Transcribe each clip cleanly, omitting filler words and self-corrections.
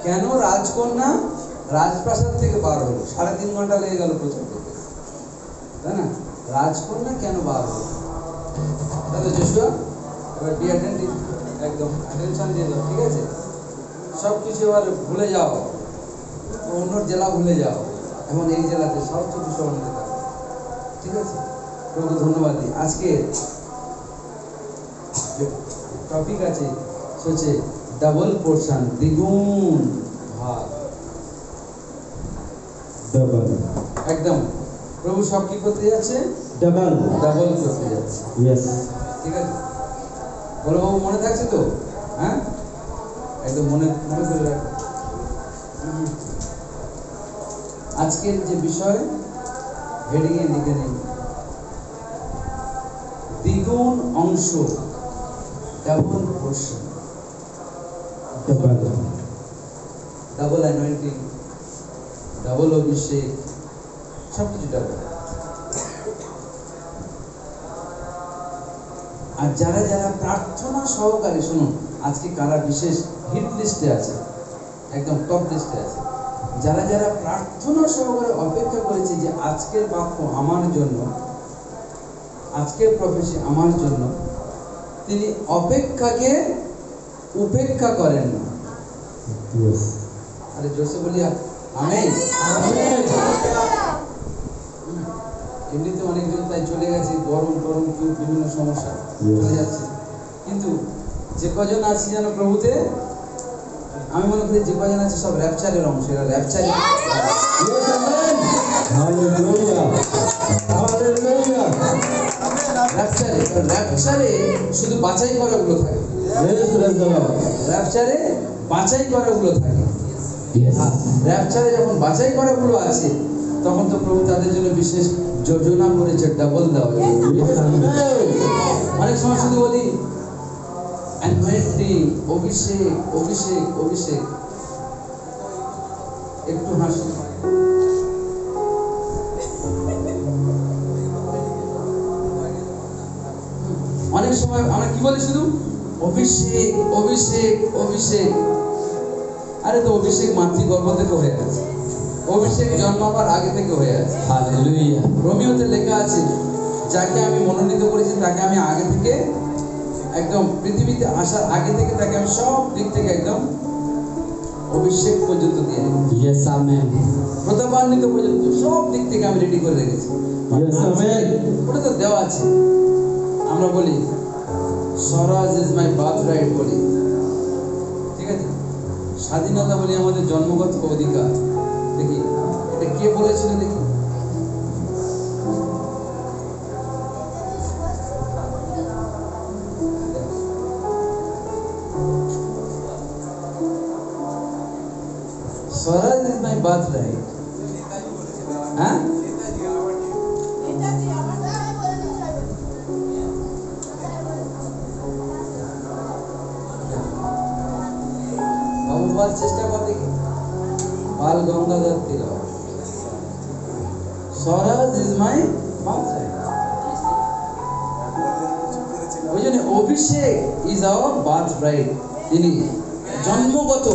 কেন রাজকন্যা রাজপ্রাসাদ থেকে বার হলো? 3.5 ঘন্টা লেগে গেল প্রচার করতে, তাই না? রাজকন্যা কেন বার হলো? তাহলে জোশুয়া এবার বি অ্যাটেন্টিভ, একদম অ্যাটেনশন দিয়ে দাও, ঠিক আছে? সব কিছু এবার ভুলে যাও, অন্য জেলা ভুলে যাও, এবং এই জেলাতে সব কিছু স্মরণ থাকো, ঠিক আছে? প্রভু ধন্যবাদ দিই। আজকে টপিক আছে হচ্ছে ডাবল পোর্শন, দ্বিগুণ ভাগ। ডাবল, একদম প্রভু সব কি করতে যাচ্ছে? ডাবল, ডাবল করতে যাচ্ছে, ইয়েস। ঠিক আছে? বলো বাবু, মনে থাকছে তো? হ্যাঁ, একদম মনে মনে করে রাখো। আজকের যে বিষয় হেডিংয়ে লিখে নিন, দ্বিগুণ অংশ, double portion, double, double anointing, double অভিষেক, সব কিছু ডাবল। আর যারা যারা প্রার্থনা সহকারে, শুনুন, আজকে কারা বিশেষ হিট লিস্টে আছে, একদম টপ লিস্টে আছে, যারা যারা প্রার্থনা সহকারে অপেক্ষা করেছে যে আজকের বাক্য আমার জন্য, আজকের প্রফেসি আমার জন্য, তিনি অপেক্ষাকে উপেক্ষা করেন না। ইয়েস। আরে জোসে বলি আমেন। এমনিতে অনেকজন তাই চলে গেছে, গরম টরম কেউ বিভিন্ন সমস্যা চলে যাচ্ছে, কিন্তু যে কজন আছে যেন প্রভুতে, আমি মনে করি যে কজন আছে সব র্যাপচারের অংশ, এরা র্যাপচারে। Hallelujah, hallelujah. র্যাপচারে শুধু বাছাই করাগুলো থাকে, র্যাপচারে বাছাই করাগুলো থাকে। র্যাপচারে যখন বাছাই করাগুলো আছে, তখন তো প্রভু তাদের জন্য বিশেষ যোজনা করেছে ডাবল দেওয়া। অনেক সময় শুধু বলি অ্যানোয়েন্টিং, অভিষেক, অভিষেক, অভিষেক। একটু হাসি। অনেক সময় আমরা কি বলি? শুধু অভিষেক, অভিষেক, অভিষেক। আরে তো অভিষেক মাতৃগর্ভ থেকে হয়ে আছে, অভিষেক জন্মাবার আগে থেকে হয়ে আছে। হালেলুয়া। রোমিওতে লেখা আছে, যাকে আমি মনোনীত করেছি তাকে আমি আগে থেকে, একদম পৃথিবীতে আসার আগে থেকে তাকে আমি সব দিক থেকে একদম অভিষেক পর্যন্ত দিয়ে রেখেছি। Yes, amen. প্রতাপান্বিত পর্যন্ত সব দিক থেকে আমি রেডি করে রেখেছি। Yes, amen. ওটা তো দেওয়া আছে। আমরা বলি স্বরাজ ইজ মাই বার্থ রাইট বলি, ঠিক আছে? স্বাধীনতা বলি আমাদের জন্মগত অধিকার। দেখি এটা কে বলেছিল? দেখি, স্বরাজ ইজ মাই বার্থ রাইট। হ্যাঁ, বাবু বল, চেষ্টা কর দেখি। বাল গঙ্গাধর তিলক, স্বরাজ ইজ মাই বার্থ রাইট। ওই জন্য অভিষেক ইজ আওয়ার বার্থ রাইট। তিনি জন্মগত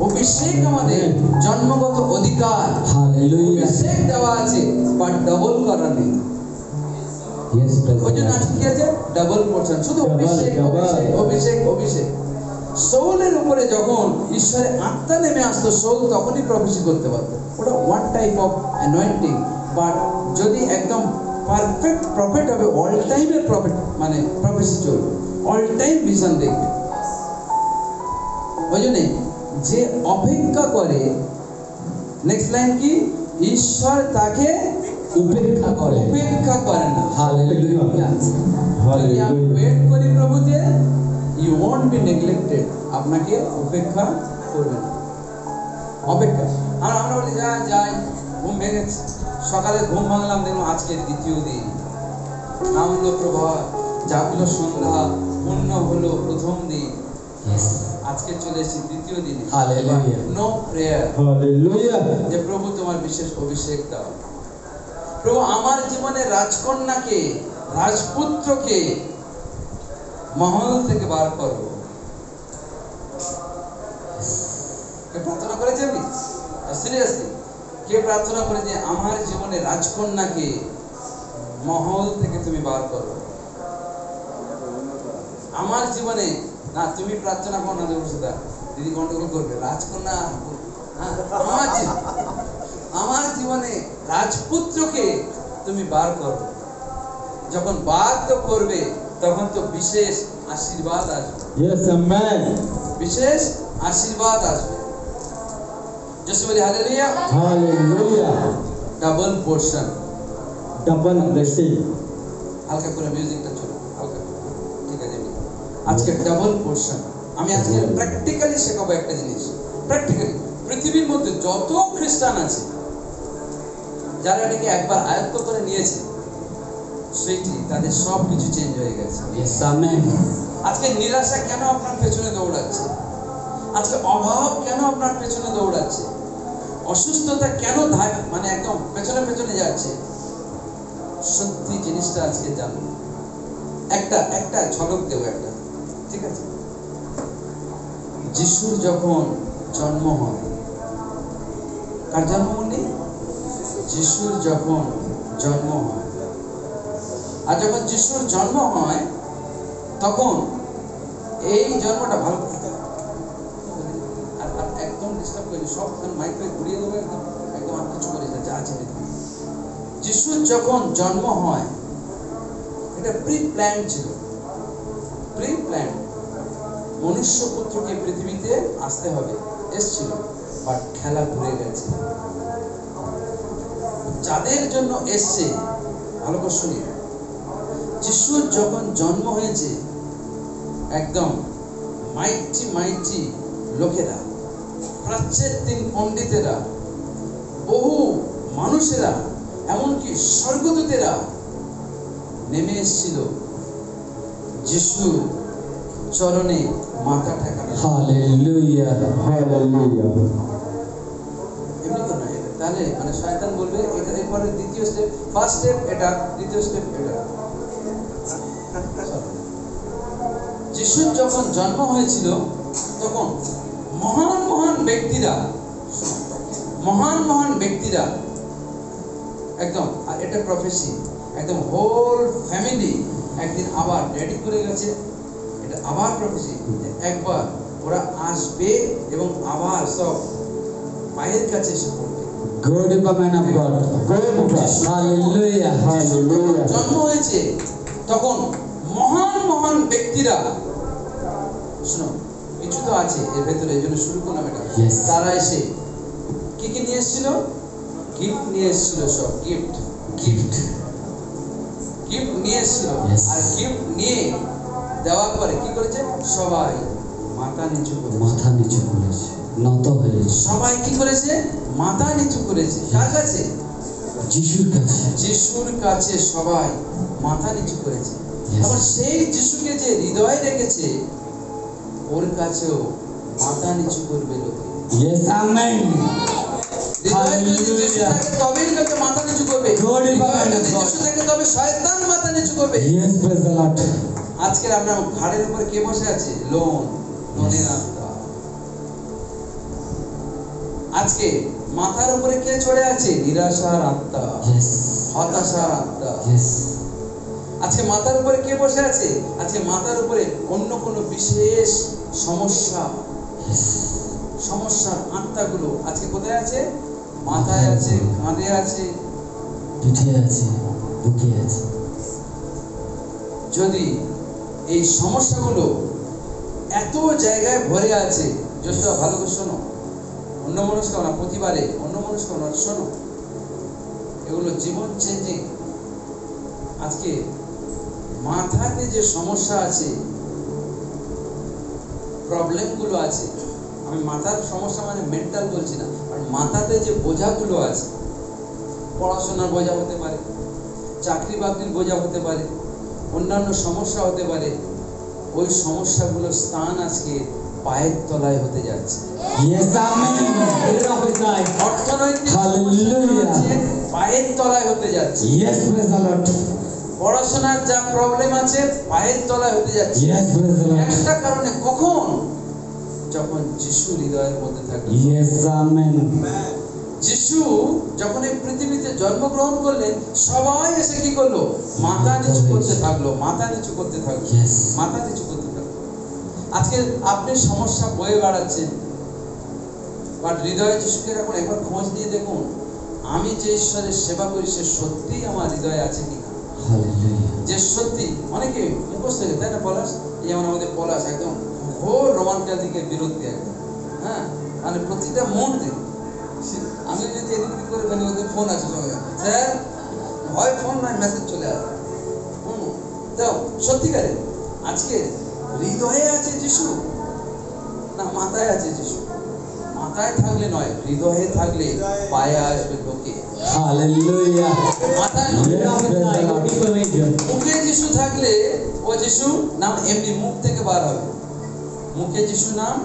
অভিষেক, আমাদের জন্মগত অধিকার। হালেলুয়া। অভিষেক দেওয়া আছে, বাট ডাবল করা নেই। ইয়েস, ওই জন্য আজকে কি আছে? ডাবল পোর্শন, শুধু অভিষেক, অভিষেক, অভিষেক, অভিষেক। সৌলের উপরে যখন ঈশ্বরের আত্মা নেমে আসতো, সৌল তখনই প্রফেসি করতে পারতো। ওটা ওয়ান টাইপ অফ অ্যানোয়েন্টিং। বাট যদি একদম পারফেক্ট প্রফেট হবে, অল টাইমের প্রফেট, মানে প্রফেসি চলবে, অল টাইম ভিশন দেখবে। ওই জন্যে যে অপেক্ষা করে, নেক্সট লাইন কি? ঈশ্বর তাকে উপেক্ষা করে, উপেক্ষা করে না। হালেলুয়া, যদি আমি হালেলুয়া। ওয়েট করি প্রভুতে, ইউ ওয়ন্ট বি নেগলেক্টেড। আপনাকে উপেক্ষা করবে না। অপেক্ষা। আমরা বলি যাই যাই, ঘুম ভেঙেছে, সকালে ঘুম ভাঙলাম, দেখলাম আজকে দ্বিতীয় দিন, নামলো প্রভাত, জাগলো সন্ধ্যা, পূর্ণ হলো প্রথম দিন। আজকে চলে এসেছি দ্বিতীয় দিনে। হালেলুয়া। No prayer, hallelujah. যে প্রভু তোমার বিশেষ অভিষেক দাও। প্রভু আমার জীবনে রাজকন্যাকে, রাজপুত্রকে মহল থেকে বার করো। কে প্রার্থনা করেছে আমি সিরিয়াসলি কে প্রার্থনা করে যে আমার জীবনে রাজকন্যাকে মহল থেকে তুমি বার করো? আমার জীবনে না, তুমি প্রার্থনা করো না দেবসিতা, দিদি গন্ডগোল করবে। রাজকন্যা আমার জীবনে রাজপুত্রকে তুমি বার করো। যখন বার তো করবে তখন তো বিশেষ আশীর্বাদ আসবে। Yes, amen. বিশেষ আশীর্বাদ আসবে। জেসু বলি hallelujah. Hallelujah. Double portion. Double blessing. হালকা করে মিউজিকটা চলো, হালকা করে। ঠিক আছে, আজকে ডাবল পোরশন। আমি আজকে প্র্যাকটিক্যালি শেখাবো একটা জিনিস। প্র্যাকটিক্যালি পৃথিবীর মধ্যে যত খ্রিস্টান আছে যারা এটাকে একবার আয়ত্ত করে নিয়েছে, সেইটি তাদের সব কিছু চেঞ্জ হয়ে গেছে। Yes, amen. আজকে নিরাশা কেন আপনার পেছনে দৌড়াচ্ছে? আজকে অভাব কেন আপনার পেছনে দৌড়াচ্ছে? অসুস্থতা কেন মানে একদম পেছনে পেছনে যাচ্ছে? সত্যি জিনিসটা আজকে জানো। একটা ঝলক দেবো একটা, ঠিক আছে? যিশুর যখন জন্ম হয়, কার জন্ম নেই? যিশুর যখন জন্ম হয়, আর যখন যিশুর জন্ম হয় তখন এই জন্মটা ভালো আর একদম ডিস্টার্ব করি, সব মাইক ঘুরিয়ে দেবো, একদম একদম আর কিছু করে যা আছে। যিশুর যখন জন্ম হয় এটা প্রি প্ল্যান ছিল, প্রি প্ল্যান। মনুষ্য পুত্রকে পৃথিবীতে আসতে হবে, এসছিল, বাট খেলা ঘুরে গেছে। যাদের জন্য এসছে, ভালো করে শুনি, যিশুর যখন জন্ম হয়েছে একদম মাইটি মাইটি লোকেরা, প্রাচ্যের পণ্ডিতেরা, বহু মানুষেরা, এমনকি স্বর্গদূতেরা নেমে এসেছিল যিশুর চরণে মাথা ঠেকানো। Hallelujah. Hallelujah. এমনি তো না, তাহলে মানে শয়তান বলবে এটা এরপরে দ্বিতীয় স্টেপ, ফার্স্ট স্টেপ এটা, দ্বিতীয় স্টেপ এটা। যিশুর যখন জন্ম হয়েছিল তখন মহান মহান ব্যক্তিরা একদম, আর এটা প্রফেসি, একদম হোল ফ্যামিলি একদিন আবার রেডি করে গেছে। এটা আবার প্রফেসি, একবার ওরা আসবে এবং আবার সব পায়ের কাছে এসে পড়বে। Good man of God. Good. Hallelujah. Hallelujah. জন্ম হয়েছে তখন মহান মহান ব্যক্তিরা, শোনো কিছু তো আছে এর ভেতরে, এই জন্য শুরু করলাম এটা। Yes. তারা এসে কি নিয়ে এসেছিল? গিফট নিয়ে এসেছিল, সব গিফট নিয়ে এসেছিল। Yes. আর গিফট নিয়ে দেওয়ার পরে কি করেছে? সবাই মাথা নিচু করেছে। নত হয়েছে। সবাই কি করেছে? মাথা নিচু করেছে। কার কাছে? যিশুর কাছে। যিশুর কাছে সবাই মাথা নিচু করেছে। Yes. আবার সেই যিশুকে যে হৃদয়ে রেখেছে, ওর কাছেও মাথা নিচু করবে লোকে। Yes, amen. হৃদয়ে যদি যিশু থাকে তবেই লোকে মাথা নিচু করবে। হৃদয়ে যদি যিশু থাকে তবে শয়তান মাথা নিচু করবে। Yes, praise the Lord. আজকে আমরা ঘাড়ের উপরে কে বসে আছে? লোনের আত্মা। আজকে মাথার উপরে কে চড়ে আছে? নিরাশার আত্মা, Yes. হতাশার আত্মা। Yes. আজকে মাথার উপরে কে বসে আছে? আজকে মাথার উপরে অন্য কোনো বিশেষ সমস্যার আত্মাগুলো আজকে কোথায় আছে? মাথায় আছে, কাঁধে আছে, পিঠে আছে, বুকে আছে। যদি এই সমস্যাগুলো এত জায়গায় ভরে আছে, যশোদা ভালো করে শোনো, অন্য মনস্ক না, প্রতিবারে অন্য মনস্ক না, শোনো, এগুলো জীবন চেঞ্জিং। আজকে মাথাতে যে সমস্যা আছে, প্রবলেমগুলো আছে, আমি মাথার সমস্যা মানে মেন্টাল বলছি না, আর মাথাতে যে বোঝাগুলো আছে, পড়াশোনার বোঝা হতে পারে, চাকরি বাকরির বোঝা হতে পারে, অন্যান্য সমস্যা হতে পারে, ওই সমস্যাগুলোর স্থান আজকে পায়ের তলায় হতে যাচ্ছে। Yes, amen. অর্থনৈতিক Hallelujah. পায়ের তলায় হতে যাচ্ছে। Yes, praise the Lord. পড়াশোনার যা প্রবলেম আছে পায়ের তলায় হতে যাচ্ছে। Yes, praise the Lord. একটা কারণে, কখন? যখন যিশু হৃদয়ের মধ্যে থাকলো। Yes, amen. যিশু যখন এই পৃথিবীতে জন্মগ্রহণ করলেন, সবাই এসে কি করলো? মাথা নিচু করতে থাকলো, মাথা নিচু করতে থাকলো, Yes. মাথা নিচু করতে থাকলো। আজকে আপনি সমস্যা বয়ে বেড়াচ্ছেন, বাট হৃদয়ে যিশুকে এখন একবার খোঁজ নিয়ে দেখুন, আমি যে ঈশ্বরের সেবা করি সে সত্যিই আমার হৃদয়ে আছে কিনা। Hallelujah. যে সত্যি, অনেকে মুখস্থ হয়ে তাই না, পলাশ, যেমন আমাদের পলাশ একদম ঘোর রোমান ক্যাথলিকের বিরুদ্ধে একদম, হ্যাঁ, মানে প্রতিটা মুহূর্তে আমি যদি এদিক ওদিক করে ফেলি, ওদের ফোন আছে সঙ্গে, স্যার হয় ফোন নয় মেসেজ চলে আসে। তো সত্যিকারে আজকে হৃদয়ে আছে যিশু না মাথায় আছে যিশু? মাথায় থাকলে নয়, হৃদয়ে থাকলে পায়ে আসবে ঢোকে। Hallelujah. মাথায় Yes, brother. মুখে যিশু থাকলে ও যিশু নাম এমনি মুখ থেকে বার হবে। মুখে যিশু নাম,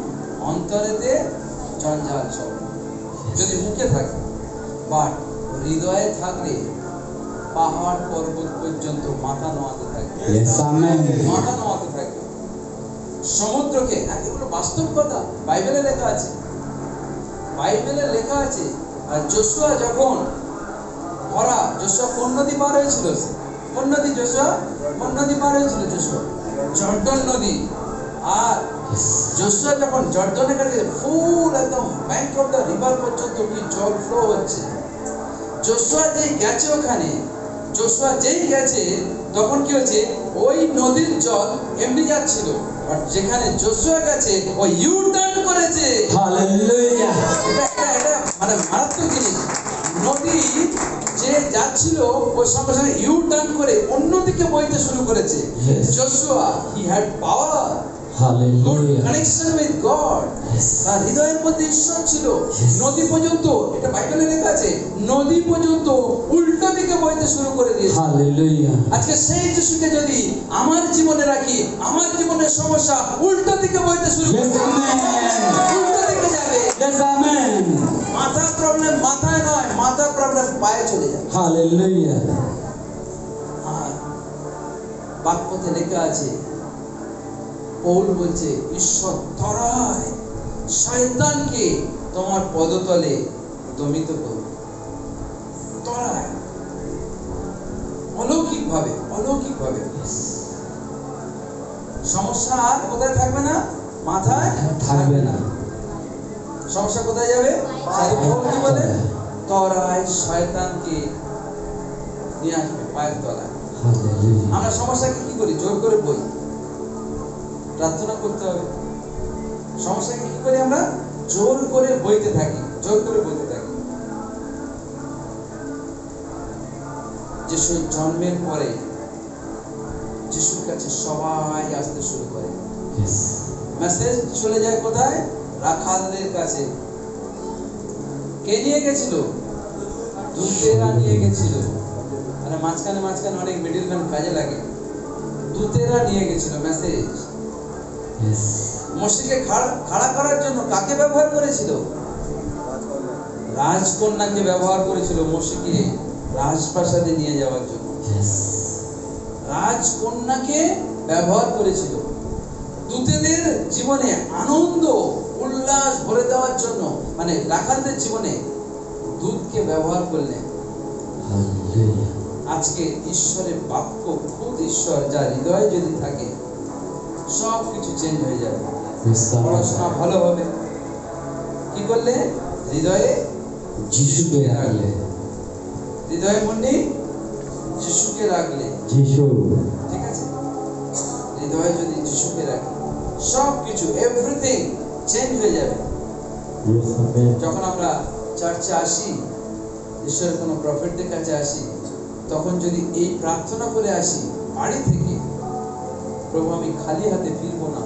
অন্তরেতে জঞ্জাল সব, যদি মুখে থাকে। বাট হৃদয়ে থাকলে পাহাড় পর্বত পর্যন্ত মাথা নোয়াতে থাকবে। Yes, amen. মাথা নোয়াতে থাকবে। সমুদ্রকে, এগুলো বাস্তব কথা, বাইবেলে লেখা আছে, বাইবেলে লেখা আছে। আর যোশুয়া যখন যোশুয়া কোন নদী পার হয়েছিল? কোন নদী? যোশুয়া কোন নদী পার হয়েছিল? যোশুয়া জর্ডন নদী। আর যোশুয়া যখন জর্ডনের কাছে ফুল একদম ব্যাংক অফ দ্য রিভার পর্যন্ত কি জল ফ্লো হচ্ছে, যোশুয়া যেই গেছে ওখানে, যোশুয়া যেই গেছে তখন কি হয়েছে? ওই নদীর জল এমনি যাচ্ছিল, আর যেখানে যোশুয়া গেছে ও ইউ টার্ন করেছে। Hallelujah. এটা মানে মারাত্মক জিনিস। নদী যে যাচ্ছিল ওই সঙ্গে সঙ্গে ইউ টার্ন করে অন্যদিকে বইতে শুরু করেছে। Yes. Joshua he had power, good Hallelujah. Connection with god. Yes. তার হৃদয়ের মধ্যে ঈশ্বর ছিল। Yes. নদী পর্যন্ত, এটা বাইবেলে লেখা আছে, নদী পর্যন্ত উল্টো দিকে বইতে শুরু করে দিয়েছে। Hallelujah. আজকে সেই যিশুকে যদি আমার জীবনে রাখি, আমার জীবনের সমস্যা উল্টো দিকে বইতে শুরু Yes, করবে, amen. উল্টো দিকে যাবে। Yes, amen. মাথা প্রবলেম মাথায় নয়, মাথা প্রবলেম পায়ে চলে যাবে। Hallelujah. আর বাক্যতে লেখা আছে, পৌল বলছে, ঈশ্বর তরায় শয়তানকে তোমার পদতলে দমিত করবে। তরায়, অলৌকিক ভাবে, অলৌকিক ভাবে। সমস্যা আর কোথায় থাকবে না? মাথায় থাকবে না। সমস্যা কোথায় যাবে? পৌল কি বলে? তরায় শয়তানকে নিয়ে আসবে পায়ের তলায়। Hallelujah. আমরা সমস্যাকে কি করি? জোর করে বই, প্রার্থনা করতে হবে। সমস্যাকে কি করি? আমরা জোর করে বইতে থাকি, জোর করে বইতে থাকি। যিশুর জন্মের পরে যিশুর কাছে সবাই আসতে শুরু করে। Yes. মেসেজ চলে যায় কোথায়? রাখালদের কাছে। কে নিয়ে গেছিল? দূতেরা নিয়ে গেছিল। মানে মাঝখানে মাঝখানে অনেক মিডলম্যান কাজে লাগে। দূতেরা নিয়ে গেছিল মেসেজ। Yes. মোশিকে খাড়া করার জন্য কাকে ব্যবহার করেছিল? রাজকন্যাকে ব্যবহার করেছিল মোশিকে রাজপ্রাসাদে নিয়ে যাওয়ার জন্য। Yes. রাজকন্যাকে ব্যবহার করেছিল দূতেদের জীবনে আনন্দ উল্লাস ভরে দেওয়ার জন্য। মানে রাখালদের জীবনে দূতকে ব্যবহার করলেন। Hallelujah. আজকে ঈশ্বরের বাক্য, খুদ ঈশ্বর যার হৃদয়ে যদি থাকে, সব কিছু চেঞ্জ হয়ে যাবে। Yes, পড়াশোনা amen. ভালো হবে। কি করলে? হৃদয়ে যিশুকে রাখলে। হৃদয়ে মন্ডি যিশুকে রাখলে, যিশু। ঠিক আছে? হৃদয়ে যদি যিশুকে রাখি, সব কিছু এভরিথিং চেঞ্জ হয়ে যাবে। Yes, amen. যখন আমরা চার্চে আসি, ঈশ্বরের কোনো প্রফেটদের কাছে আসি, তখন যদি এই প্রার্থনা করে আসি বাড়ি থেকে, প্রভু আমি খালি হাতে ফিরবো না,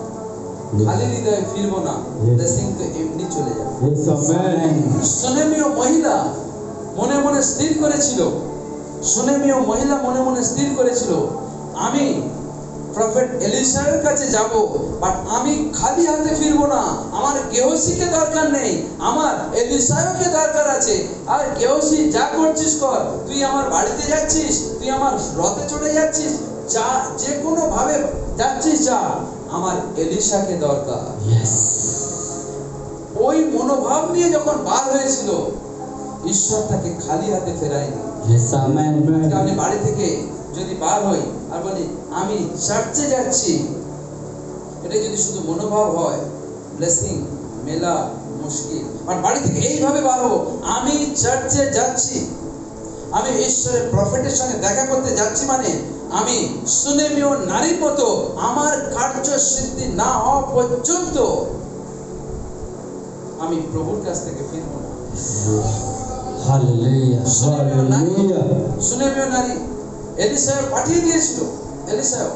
খালি হৃদয়ে ফিরবো না, ব্লেসিং তো এমনি চলে যাবে। Yes, amen. সুনেমীয় মহিলা মনে মনে স্থির করেছিল, সুনেমীয় মহিলা মনে মনে স্থির করেছিল, আমি প্রফেট এলিশার কাছে যাব, বাট আমি খালি হাতে ফিরবো না। আমার গেহসিকে দরকার নেই, আমার এলিশাকে দরকার আছে। আর গেহসি যা করছিস কর, তুই আমার বাড়িতে যাচ্ছিস, তুই আমার রথে চড়ে যাচ্ছিস, যা যে কোনো ভাবে যাচ্ছিস যা, আমার এলিশাকে দরকার। Yes. ওই মনোভাব নিয়ে যখন বার হয়েছিল, ঈশ্বর তাকে খালি হাতে ফেরায়নি। Yes, amen. আমি বাড়ি থেকে যদি বার হই আর বলি আমি চার্চে যাচ্ছি, এটা যদি শুধু মনোভাব হয়, ব্লেসিং মেলা মুশকিল। আর বাড়ি থেকে এইভাবে বার হবো, আমি চার্চে যাচ্ছি, আমি ঈশ্বরের প্রফেটের সঙ্গে দেখা করতে যাচ্ছি, মানে আমি সুনেমীয় নারীর মতো আমার কার্য সিদ্ধি না হওয়া পর্যন্ত আমি প্রভুর কাছ থেকে ফিরব না। Hallelujah. Hallelujah. সুনেমীয় নারী এলিসাও পাঠিয়ে দিয়েছিল। এলিসাও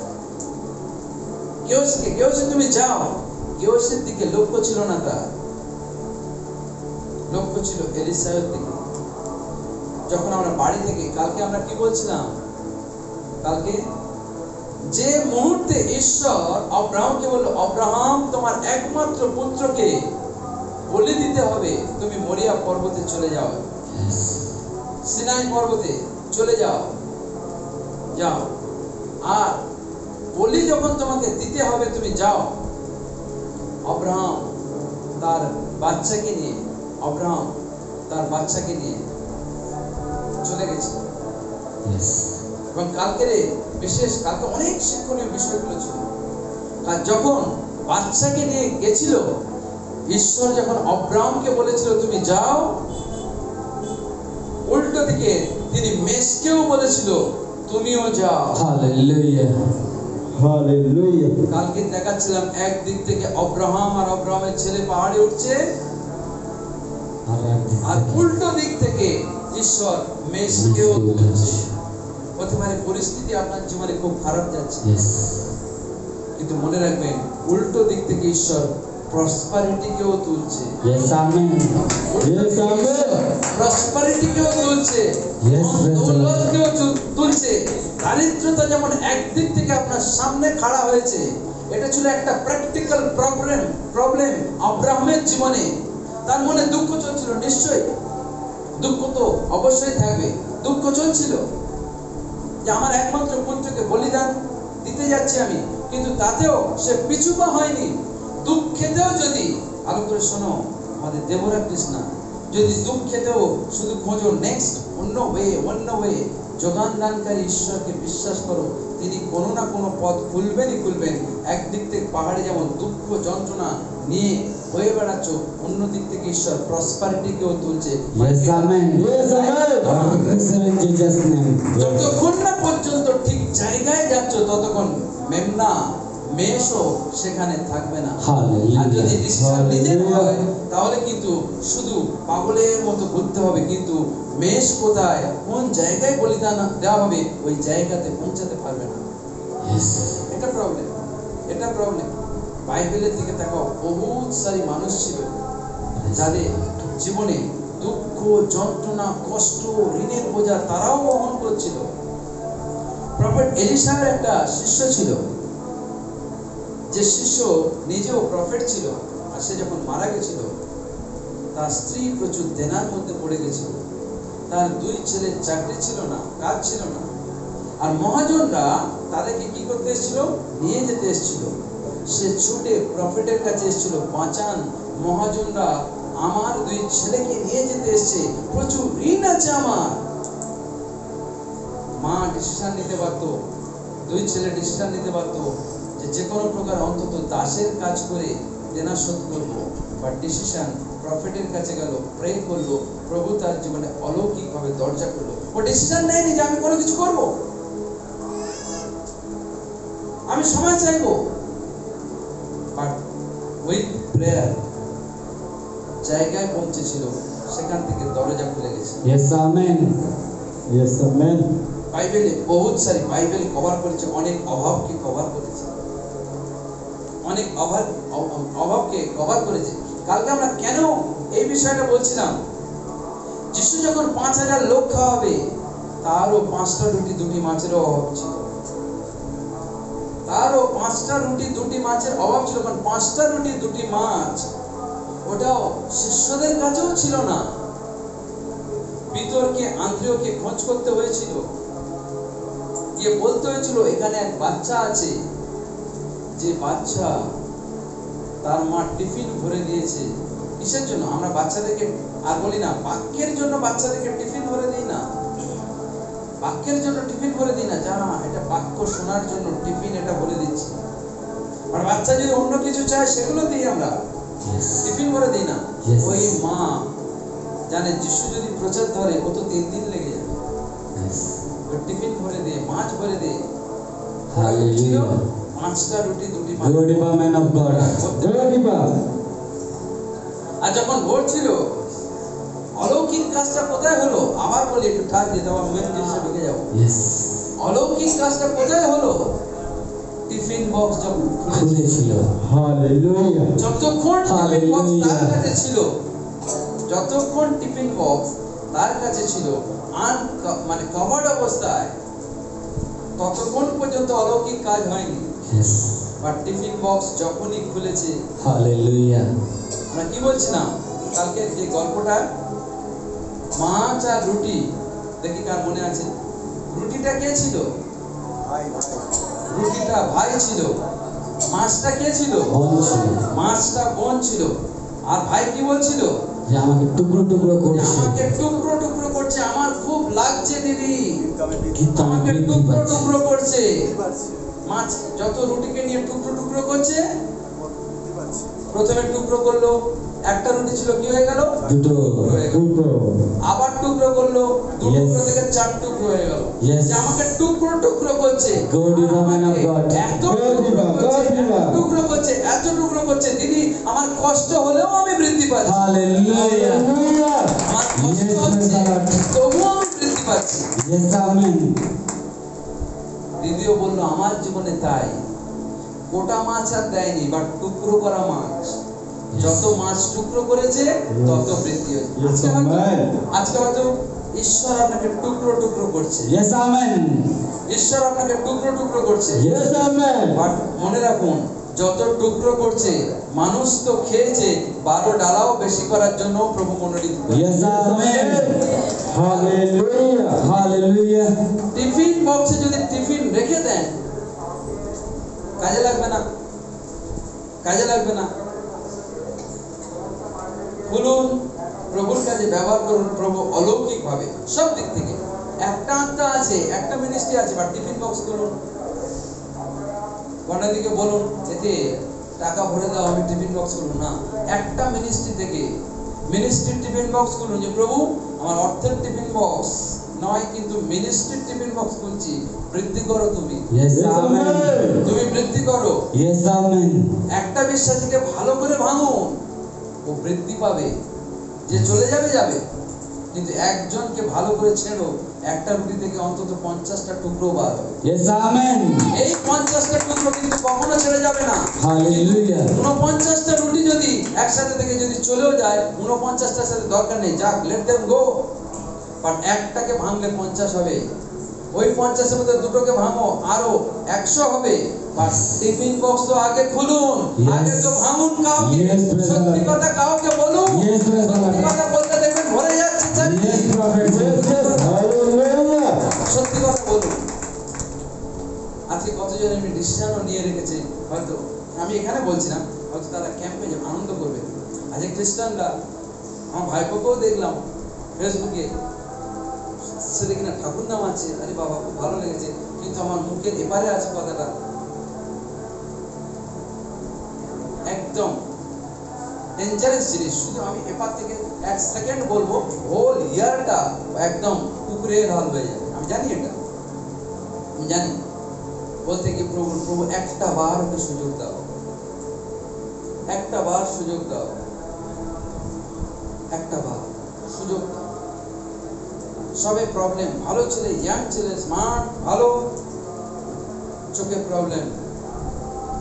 গেহজি তুমি যাও, গেহজির দিকে লক্ষ্য ছিল না, তার লক্ষ্য ছিল এলিসাওর দিকে। যখন আমরা বাড়ি থেকে, কালকে আমরা কি বলছিলাম, কালকে যে মুহূর্তে ঈশ্বর আব্রাহামকে বলল, আব্রাহাম তোমার একমাত্র পুত্রকে বলি দিতে হবে, তুমি মরিয়া পর্বতে চলে যাও, সিনাই পর্বতে চলে যাও, যাও, আর বলি যখন তোমাকে দিতে হবে তুমি যাও। আব্রাহাম তার বাচ্চাকে নিয়ে চলে গেছে। এবং কালকে অনেক শিক্ষণীয় বিষয়গুলো ছিল। আর যখন বাচ্চাকে নিয়ে গেছিল, ঈশ্বর যখন আব্রাহামকে বলেছিল তুমি যাও, উল্টো দিকে তিনি মেষকেও বলেছিল তুমিও যাও। Hallelujah. Hallelujah. কালকে দেখাচ্ছিলাম একদিক থেকে আব্রাহাম আর আব্রাহামের ছেলে পাহাড়ে উঠছে, আর উল্টো দিক থেকে ঈশ্বর মেষকেও তুলছে। হতে পারে পরিস্থিতি আপনার জীবনে খুব খারাপ যাচ্ছে, কিন্তু মনে রাখবেন উল্টো দিক থেকে ঈশ্বর প্রসপারিটিকেও তুলছে। Yes, amen. Yes, amen. প্রসপারিটিকেও তুলছে, Yes, দৌলতকেও তুলছে। দারিদ্রতা যেমন একদিক থেকে আপনার সামনে খাড়া হয়েছে, এটা ছিল একটা প্র্যাকটিক্যাল প্রবলেম আব্রাহামের জীবনে। তার মনে দুঃখ চলছিল, নিশ্চয়ই দুঃখ তো অবশ্যই থাকবে, দুঃখ চলছিল যে আমার একমাত্র পুত্রকে বলিদান দিতে যাচ্ছি আমি, কিন্তু তাতেও সে পিছুপা হয়নি। দুঃখেতেও যদি, ভালো করে শোনো আমাদের দেবরা কৃষ্ণা, যদি দুঃখেতেও শুধু খোঁজো নেক্সট অন্য ওয়ে, যোগান দানকারী ঈশ্বরকে বিশ্বাস করো, তিনি কোনো না কোনো পথ খুলবেন। একদিক থেকে পাহাড়ে যেমন দুঃখ যন্ত্রণা নিয়ে হয়ে বেড়াচ্ছ, অন্য দিক থেকে ঈশ্বর প্রসপারিটিকেও তুলছে। Yes, amen. Yes, amen. Listen in Jesus' name. যতক্ষণ না পর্যন্ত ঠিক জায়গায় যাচ্ছ, ততক্ষণ মেমনা মেষও সেখানে থাকবে না। আর যদি ডিসিশন নিতে হয়, তাহলে কিন্তু শুধু পাগলের মতো ঘুরতে হবে, কিন্তু মেষ কোথায়, কোন জায়গায় বলিদান দেওয়া হবে, ওই জায়গাতে পৌঁছাতে পারবে না। এটা প্রবলেম। বাইবেলের দিকে তাকাও, বহুত সারি মানুষ ছিল যাদের জীবনে দুঃখ যন্ত্রণা কষ্ট ঋণের বোঝা তারাও বহন করছিল। প্রফেট এলিশার একটা শিষ্য ছিল, যে শিষ্য নিজেও প্রফেট ছিল, আর সে যখন মারা গেছিল তার স্ত্রী প্রচুর দেনার মধ্যে পড়ে গেছিল, তার 2 ছেলের চাকরি ছিল না, কাজ ছিল না, আর মহাজনরা তাদেরকে কি করতে এসেছিল, নিয়ে যেতে এসেছিল। সে ছুটে প্রফেটের কাছে এসেছিল, বাঁচান, মহাজনরা আমার 2 ছেলেকে নিয়ে যেতে এসেছে, প্রচুর ঋণ আছে আমার। মা ডিসিশন নিতে পারতো, 2 ছেলে ডিসিশন নিতে পারতো যে কোনো প্রকার অন্তত দাসের কাজ করে দেনা শোধ করবো, বাট ডিসিশন প্রফেটের কাছে গেল, প্রে করলো, প্রভু তার জীবনে অলৌকিকভাবে দরজা করলো। ও ডিসিশন নেয়নি যে আমি কোনো কিছু করব, আমি সময় চাইবো, বাট উইথ প্রেয়ার জায়গায় পৌঁছেছিল, সেখান থেকে দরজা খুলে গেছে। Yes, amen. Yes, amen. বাইবেলে বহুত সারি, বাইবেল কভার করেছে, অনেক অভাবকে কভার করেছে, অনেক অভাবকে কভার করেছে। কালকে আমরা কেন এই বিষয়টা বলছিলাম, যিশু যখন 5000 লোক খাওয়াবে, তারও 5টা রুটি 2টি মাছের অভাব ছিল, তারও 5টা রুটি 2টি মাছের অভাব ছিল। কারণ 5টা রুটি 2টি মাছ ওটাও শিষ্যদের কাছেও ছিল না, পিতরকে আন্দ্রেয়কে খোঁজ করতে হয়েছিল, গিয়ে বলতে হয়েছিল এখানে এক বাচ্চা আছে, যে বাচ্চা তার মা টিফিন ভরে দিয়েছে, কিসের জন্য? আমরা বাচ্চাদেরকে আর বলি না বাক্যের জন্য বাচ্চাদেরকে টিফিন ভরে দিই না, বাক্যের জন্য টিফিন ভরে দিই না, যা এটা বাক্য শোনার জন্য টিফিন, এটা বলে দিচ্ছি। আর বাচ্চা যদি অন্য কিছু চায় সেগুলো দিই আমরা, টিফিন ভরে দিই না। ওই মা জানে যিশু যদি প্রচার ধরে ও তো 3 দিন লেগে যাবে, টিফিন ভরে দিয়ে মাছ ভরে দিয়ে Hallelujah. 5টা রুটি 2টি মাছ। Glory to man of God. Glory to God. আর যখন ভোর ছিল অলৌকিক কাজটা কোথায় হলো? আবার বলি একটু ঠাক দিয়ে দেওয়া, মেন জিনিসে ঢুকে যাবো। Yes. অলৌকিক কাজটা কোথায় হলো? টিফিন বক্স যখন খুলেছিল। Hallelujah. যতক্ষণ টিফিন বক্স তার Hallelujah. কাছে ছিল, যতক্ষণ টিফিন বক্স তার কাছে ছিল মানে কভার্ড অবস্থায়, ততক্ষণ পর্যন্ত অলৌকিক কাজ হয়নি। Yes. বাট টিফিন বক্স যখনই খুলেছে, Hallelujah. আমরা কি বলছিলাম কালকে যে গল্পটা, মাছ আর রুটি, দেখি কার মনে আছে? রুটিটা কে ছিল? রুটিটা ভাই ছিল। মাছটা কে ছিল? বোন ছিল। মাছটা বোন ছিল। আর ভাই কি বলছিল? যে আমাকে টুকরো টুকরো যে করছে। আমাকে টুকরো টুকরো করছে, আমার খুব লাগছে দিদি, কিন্তু আমি আমাকে বৃদ্ধি টুকরো পাচ্ছি। টুকরো করছে। মাছ যত রুটিকে নিয়ে টুকরো টুকরো করছে, প্রথমে টুকরো করলো, একটা রুটি ছিল, কি হয়ে গেল? দুটো। আবার টুকরো করলো, দু Yes. টুকরো থেকে 4 টুকরো হয়ে গেল। Yes. যে আমাকে টুকরো টুকরো করছে, Glory to the man of God. এত Glory to টুকরো God. করছে, Glory to এত God. টুকরো করছে, এত টুকরো করছে, দিদি আমার কষ্ট হলেও আমি বৃদ্ধি পাচ্ছি। Hallelujah. আমার কষ্ট Yes, হচ্ছে, Lord. তবুও আমি বৃদ্ধি পাচ্ছি। Yes, amen. দিদিও বললো আমার জীবনে তাই, গোটা মাছ আর দেয়নি, বাট টুকরো করা মাছ, যত মাছ টুকরো করেছে তত বৃদ্ধি হয়েছে। Yes, আজকে হয়তো ঈশ্বর আপনাকে টুকরো টুকরো করছে, Yes, amen. ঈশ্বর আপনাকে টুকরো টুকরো করছে। Yes, amen. বাট মনে রাখুন, যত টুকরো করছে, মানুষ তো খেয়েছে, 12 ডালাও বেশি করার জন্য প্রভু মনোনীত করেছে। Yes, amen. Hallelujah. Hallelujah. Tiffin বক্সে যদি টিফিন রেখে দেন, কাজে লাগবে না, কাজে লাগবে না। খুলুন, প্রভুর কাজে ব্যবহার করুন, প্রভু অলৌকিক ভাবে সব দিক থেকে। একটা আত্মা আছে, একটা মিনিস্ট্রি আছে, বাট টিফিন বক্স খুলুন। দিকে বলুন এতে টাকা ভরে দাও, আমি টিফিন বক্স খুলুন না। একটা মিনিস্ট্রি থেকে মিনিস্ট্রির টিফিন বক্স খুলুন, যে প্রভু আমার অর্থের টিফিন বক্স নয়, কিন্তু মিনিস্ট্রির টিফিন বক্স খুলছি, বৃদ্ধি করো তুমি। Yes, amen. তুমি বৃদ্ধি করো। Yes, amen. একটা বিশ্বাসীকে ভালো করে ভাঙুন, ও বৃদ্ধি পাবে। যে চলে যাবে যাবে, কিন্তু একজনকে ভালো করে ছেড়ো, একটা রুটি থেকে অন্তত 50টা টুকরো বার হবে। Yes, amen. এই 50টা টুকরো কিন্তু কখনো ছেড়ে যাবে না। Hallelujah. 49টা রুটি যদি একসাথে থেকে যদি চলেও যায়, 49টার সাথে দরকার নেই, যাক, লেট দেম গো। বাট একটাকে ভাঙলে 50 হবে। ওই 50-এর মধ্যে দুটোকে ভাঙো, আরো 100 হবে। বাট টিফিন বক্স তো আগে খুলুন, আগে তো ভাঙুন কাউকে। Yes, brother. সত্যি কথা কাউকে বলুন। Yes, brother. সত্যি কথা বলতে দেখবেন ভরে যাচ্ছে চারিদিকে। Yes, prophet. Yes, yes. Hallelujah. সত্যি কথা বলুন। আজকে কতজন এমনি ডিসিশনও নিয়ে রেখেছে, হয়তো আমি এখানে বলছি না, হয়তো তারা ক্যাম্পে আনন্দ করবে। আজকে খ্রিস্টানরা, আমার ভাইপোকেও দেখলাম ফেসবুকে, সেটা কিনা ঠাকুর নাম আছে, আরে বাবা খুব ভালো লেগেছে, কিন্তু আমার মুখের এপারে আছে কথাটা, একদম ডেঞ্জারাস জিনিস। শুধু আমি এপার থেকে 1 সেকেন্ড বলবো, হোল ইয়ারটা একদম কুকুরের হাল হয়ে যাবে। আমি জানি এটা, আমি জানি। বলতে কি প্রভু, প্রভু একটা বার ওকে সুযোগ দাও, একটা বার সুযোগ দাও, একটা বার সুযোগ দাও। সবে প্রবলেম, ভালো ছেলে, ইয়াং ছেলে, স্মার্ট, ভালো, চোখে প্রবলেম।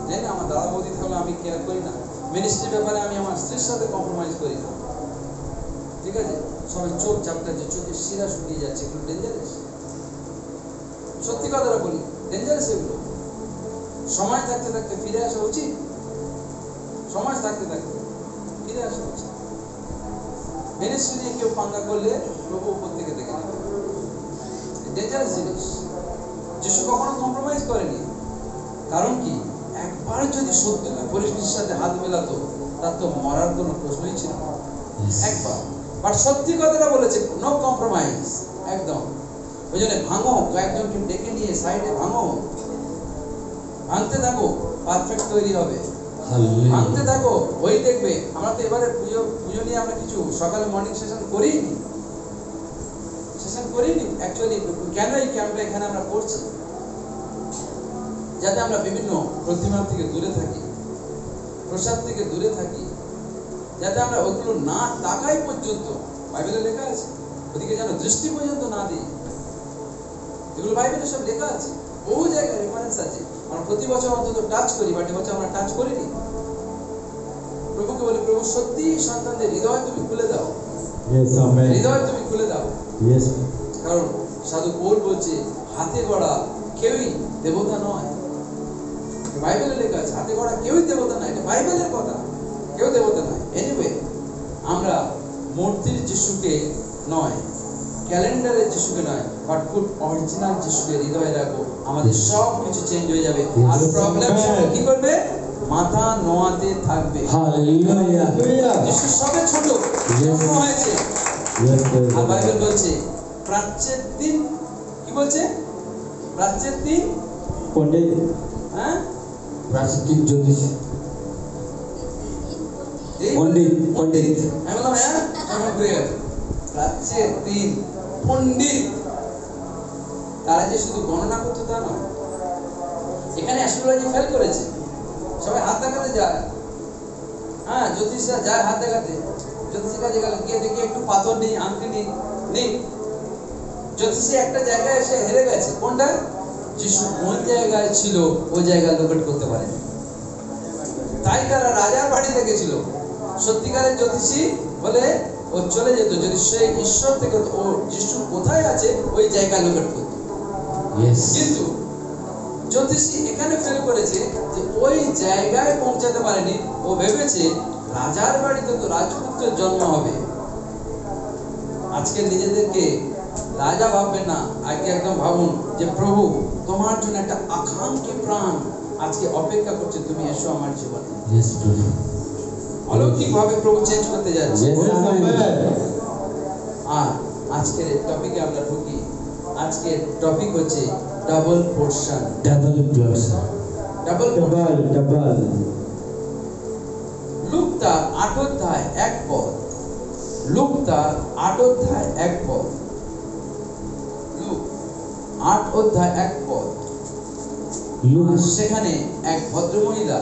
জানি না, আমার দাদা বৌদি থাকলে আমি কেয়ার করি না, মিনিস্ট্রির ব্যাপারে আমি আমার স্ত্রীর সাথে কম্প্রোমাইজ করি না, ঠিক আছে? সবাই চোখ ঝাপটাচ্ছে, চোখের শিরা শুকিয়ে যাচ্ছে, এগুলো ডেঞ্জারাস। সত্যি কথাটা বলি, ডেঞ্জারাস এগুলো। সময় থাকতে থাকতে ফিরে আসা উচিত, সময় থাকতে থাকতে ফিরে আসা উচিত। মিনিস্ট্রি নিয়ে কেউ পাঙ্গা করলে প্রভু উপর থেকে দেখে নেবে, ডেঞ্জারাস জিনিস। যিশু কখনো কম্প্রোমাইজ করেনি, কারণ কি, একবার যদি সত্যি পরিস্থিতির সাথে হাত মেলাতো, তার তো মরার কোনো প্রশ্নই ছিল না। একবার বাট সত্যি কথাটা বলেছে, নো কম্প্রোমাইজ, একদম। ওই জন্য ভাঙো, কয়েকজনকে ডেকে নিয়ে সাইডে ভাঙো, ভাঙতে থাকো, পারফেক্ট তৈরি হবে। ভাঙতে থাকো, ওই দেখবে। আমরা তো এবারে পুজো নিয়ে আমরা কিছু সকালে মর্নিং সেশন করিনি, অ্যাকচুয়ালি কেন এই ক্যাম্পটা এখানে আমরা করছি, যাতে আমরা বিভিন্ন প্রতিমা থেকে দূরে থাকি, প্রসাদ থেকে দূরে থাকি, যাতে আমরা ওগুলো না তাকাই পর্যন্ত, বাইবেলে লেখা আছে, ওদিকে যেন দৃষ্টি পর্যন্ত না দিই। এগুলো বাইবেলে সব লেখা আছে, বহু জায়গায় রেফারেন্স আছে। আমরা প্রতি বছর অন্তত টাচ করি, বাট এবছর আমরা টাচ করিনি। প্রভুকে বলি, প্রভু সত্যি সন্তানদের হৃদয় তুমি খুলে দাও, হৃদয় তুমি খুলে দাও। কারণ সাধু পৌল বলছে, হাতে গড়া কেউই দেবতা নয়। বাইবেলে লেখা আছে, হাতে গড়া কেউই দেবতা নয়, এটা বাইবেলের কথা, কেউ দেবতা নয়। এনিওয়ে, আমরা মূর্তির যিশুকে নয়, ক্যালেন্ডারের যিশুকে নয়, বাট খুব অরিজিনাল যিশুকে হৃদয়ে রাখবো, আমাদের সব কিছু চেঞ্জ হয়ে যাবে। আর প্রবলেম কি করবে? মাথা নোয়াতে থাকবে। হালেলুয়া। যিশু সবে ছোট জন্ম হয়েছে, আর বাইবেল বলছে প্রাচ্যের দিন, কি বলছে? প্রাচ্যের দিন পণ্ডিত, হ্যাঁ, প্রাচ্যের জ্যোতিষ, পণ্ডিত, আমি বললাম হ্যাঁ, প্রাচ্যের দিন পণ্ডিত, তারা যে শুধু গণনা করতো তা নয়। এখানে অ্যাস্ট্রোলজি ফেল করেছে, সবাই হাত দেখাতে যায়, হ্যাঁ, জ্যোতিষরা যায় হাত দেখাতে, জ্যোতিষের কাছে গেল, গিয়ে দেখি একটু পাথর নেই, আংটি নেই। জ্যোতিষী একটা জায়গায় এসে হেরে গেছে, কোনটা? যিশু কোন জায়গায় ছিল ওই জায়গায় লোকেট করতে পারেনি, তাই তারা রাজার বাড়িতে গেছিল। সত্যিকারের জ্যোতিষী বলে ও চলে যেত, যদি সে ঈশ্বর থেকে ও যিশু কোথায় আছে ওই জায়গায় লোকেট করত। কিন্তু জ্যোতিষী এখানে ফেল করেছে যে ওই জায়গায় পৌঁছাতে পারেনি। ও ভেবেছে রাজার বাড়িতে তো রাজপুত্রের জন্ম হবে। আজকে নিজেদেরকে রাজা ভাববেন না, আজকে একদম ভাবুন যে প্রভু তোমার জন্য একটা আকাঙ্ক্ষী প্রাণ আজকে অপেক্ষা করছে, তুমি এসো আমার জীবনে। অলৌকিক ভাবে প্রভু চেঞ্জ করতে যাচ্ছে। আর আজকের টপিকে আমরা ঢুকি। আজকের টপিক হচ্ছে ডাবল পোরশন। লুক তার 8 অধ্যায় 1 পদ, লুক তার 8 অধ্যায় 1 পদ, লুক 8 অধ্যায় 1 পদ। সেখানে এক ভদ্রমহিলা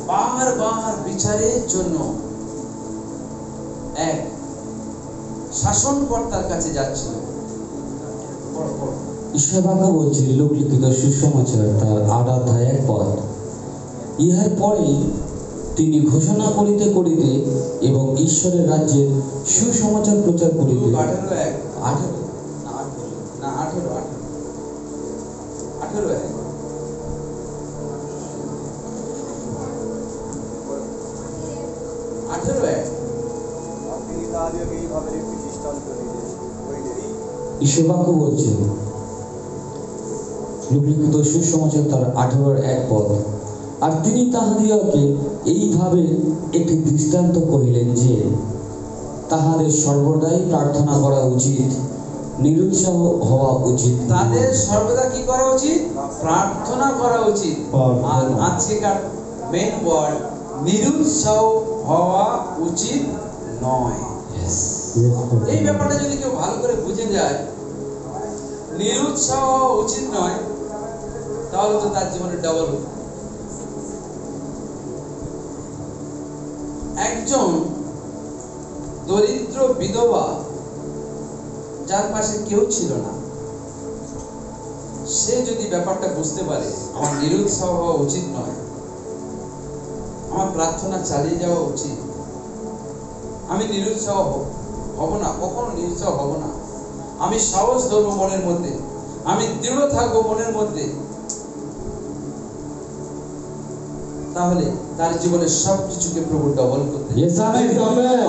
বারবার বিচারের জন্য এক শাসনকর্তার কাছে যাচ্ছিল। ঈশ্বর বাক্য বলছে, লোক লিখিত সুসমাচার তার 8 অধ্যায় 1 পদ, ইহার পরে তিনি ঘোষণা করিতে করিতে এবং ঈশ্বরের রাজ্যের সুসমাচার প্রচার করিতে। 18 ঈশ্বর বাক্য বলছে, লোক লিখিত সুসমাচার তার 18 পদ, আর তিনি তাহাদিগকে এইভাবে একটি দৃষ্টান্ত কহিলেন যে তাহাদের সর্বদাই প্রার্থনা করা উচিত, নিরুৎসাহ হওয়া উচিত। তাদের সর্বদা কি করা উচিত? প্রার্থনা করা উচিত। আর আজকেকার মেন ওয়ার্ড, নিরুৎসাহ হওয়া উচিত নয়। এই ব্যাপারটা যদি কেউ ভালো করে বুঝে যায়, নিরুৎসাহ হওয়া উচিত নয়, তাহলে তো তার জীবনে ডাবল। একজন দরিদ্র বিধবা, যার পাশে কেউ ছিল না, সে যদি ব্যাপারটা বুঝতে পারে আমার নিরুৎসাহ হওয়া উচিত নয়, আমার প্রার্থনা চালিয়ে যাওয়া উচিত, আমি নিরুৎসাহ হব না, কখনো নিরুৎসাহ হব না, আমি সাহস ধরবো মনের মধ্যে, আমি দৃঢ় থাকবো মনের মধ্যে, তাহলে তার জীবনের সবকিছুকে প্রভু ডবল করতে Yes, amen.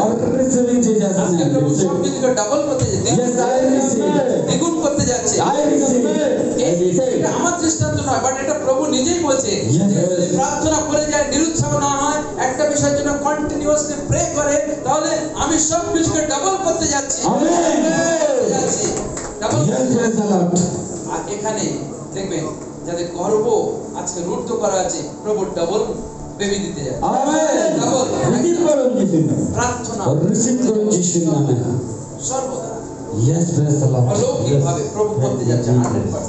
Or receiving Jesus' আজকে name. প্রভু সবকিছুকে ডবল করতে যাচ্ছে, Yes, I receive. দ্বিগুণ করতে যাচ্ছে। I receive. I receive. এটা আমার দৃষ্টান্ত নয়, বাট এটা প্রভু নিজেই বলছে Yes. যে যদি প্রার্থনা করে যায়, নিরুৎসাহ না হয়, একটা বিষয়ের জন্য কন্টিনিউয়াসলি প্রে করে, তাহলে আমি সব কিছুকে ডাবল করতে যাচ্ছি। Amen. যাচ্ছি double. Yes, praise the Lord. আর এখানে দেখবেন যাদের গর্ব আজকে রুদ্ধ করা আছে, প্রভু ডাবল বেবি দিতে যাচ্ছে। Amen. ডাবল Receive করুন যিশুর নামে। প্রার্থনা Receive করুন যিশুর নামে। সর্বদা Yes, praise the Lord. অলৌকিকভাবে প্রভু করতে যাচ্ছে 100%।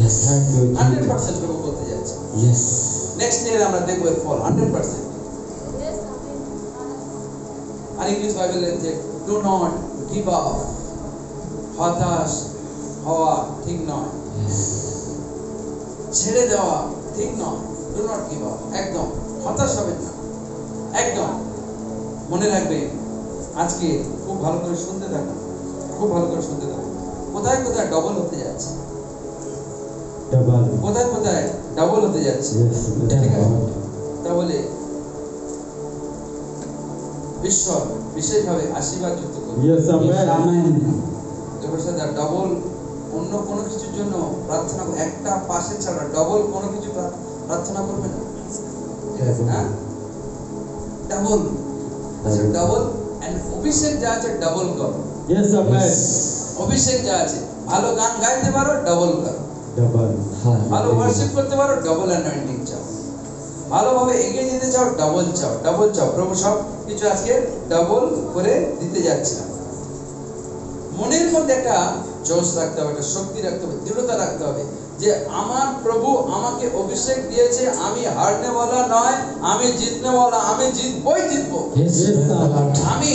Yes, thank you. 100% প্রভু করতে যাচ্ছে। Yes. নেক্সট ইয়ার আমরা দেখব এর ফল 100%। আর ইংলিশ বাইবেলে যে ডু নট গিভ আপ, হতাশ হওয়া ঠিক নয়, ছেড়ে দেওয়া ঠিক নয়। ডু নট গিভ আপ, একদম হতাশ হবেন না, একদম মনে রাখবেন। আজকে খুব ভালো করে শুনতে থাকুন, খুব ভালো করে শুনতে থাকুন। কোথায় কোথায় ডবল হতে যাচ্ছে, Double. কোথায় কোথায় ডবল হতে যাচ্ছে। Yes, ঠিক আছে? double. তাহলে ঈশ্বর বিশেষভাবে আশীর্বাদ যুক্ত করুন। Yes, amen. এবার সাথে ডবল অন্য কোনো কিছুর জন্য প্রার্থনা করুন, একটা পাশে ছাড়া ডবল কোনো কিছু প্রার্থনা করবেন না। ঠিক আছে না? ডবল আচ্ছা, ডবল এন্ড অভিষেক যা আছে ডবল করো। Yes, amen. অভিষেক যা আছে, ভালো গান গাইতে পারো ডবল করো, Double. ভালো ওয়ার্শিপ করতে পারো ডবল অ্যানয়েন্টিং চাও, ভালোভাবে এগিয়ে যেতে চাও ডবল চাও, ডবল চাও। প্রভু সব কিছু আজকে ডবল করে দিতে যাচ্ছে। মনের মধ্যে একটা জোশ রাখতে হবে, একটা শক্তি রাখতে হবে, দৃঢ়তা রাখতে হবে যে আমার প্রভু আমাকে অভিষেক দিয়েছে, আমি হারনেওয়ালা নয়, আমি জিতনেওয়ালা, আমি জিতবই জিতবো। Yes, Lord. আমি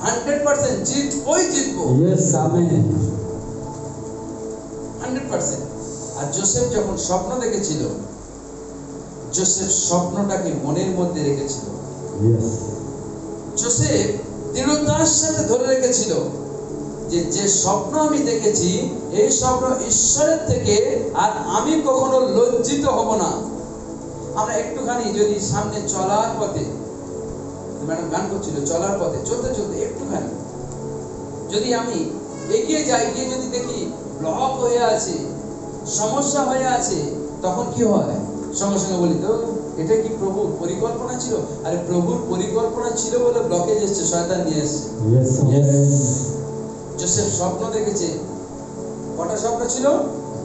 100% জিতবই জিতবো, Yes, amen. 100%। আর যোসেফ যখন স্বপ্ন দেখেছিল, যোসেফ স্বপ্নটাকে মনের মধ্যে রেখেছিল। Yes. যোসেফ দৃঢ়তার সাথে ধরে রেখেছিল যে যে স্বপ্ন আমি দেখেছি, এই স্বপ্ন ঈশ্বরের থেকে, আর আমি কখনো লজ্জিত হব না। আমরা একটুখানি যদি সামনে চলার পথে, ম্যাডাম গান করছিল, চলার পথে চলতে চলতে একটুখানি যদি আমি এগিয়ে যাই, গিয়ে যদি দেখি ব্লক হয়ে আছে, সমস্যা হয়ে আছে, তখন কি হয়? সঙ্গে সঙ্গে বলি তো এটা কি প্রভুর পরিকল্পনা ছিল? আরে প্রভুর পরিকল্পনা ছিল বলে ব্লকেজ এসেছে, শয়তান নিয়ে এসেছে। Yes, amen. যোসেফ স্বপ্ন দেখেছে, কটা স্বপ্ন ছিল?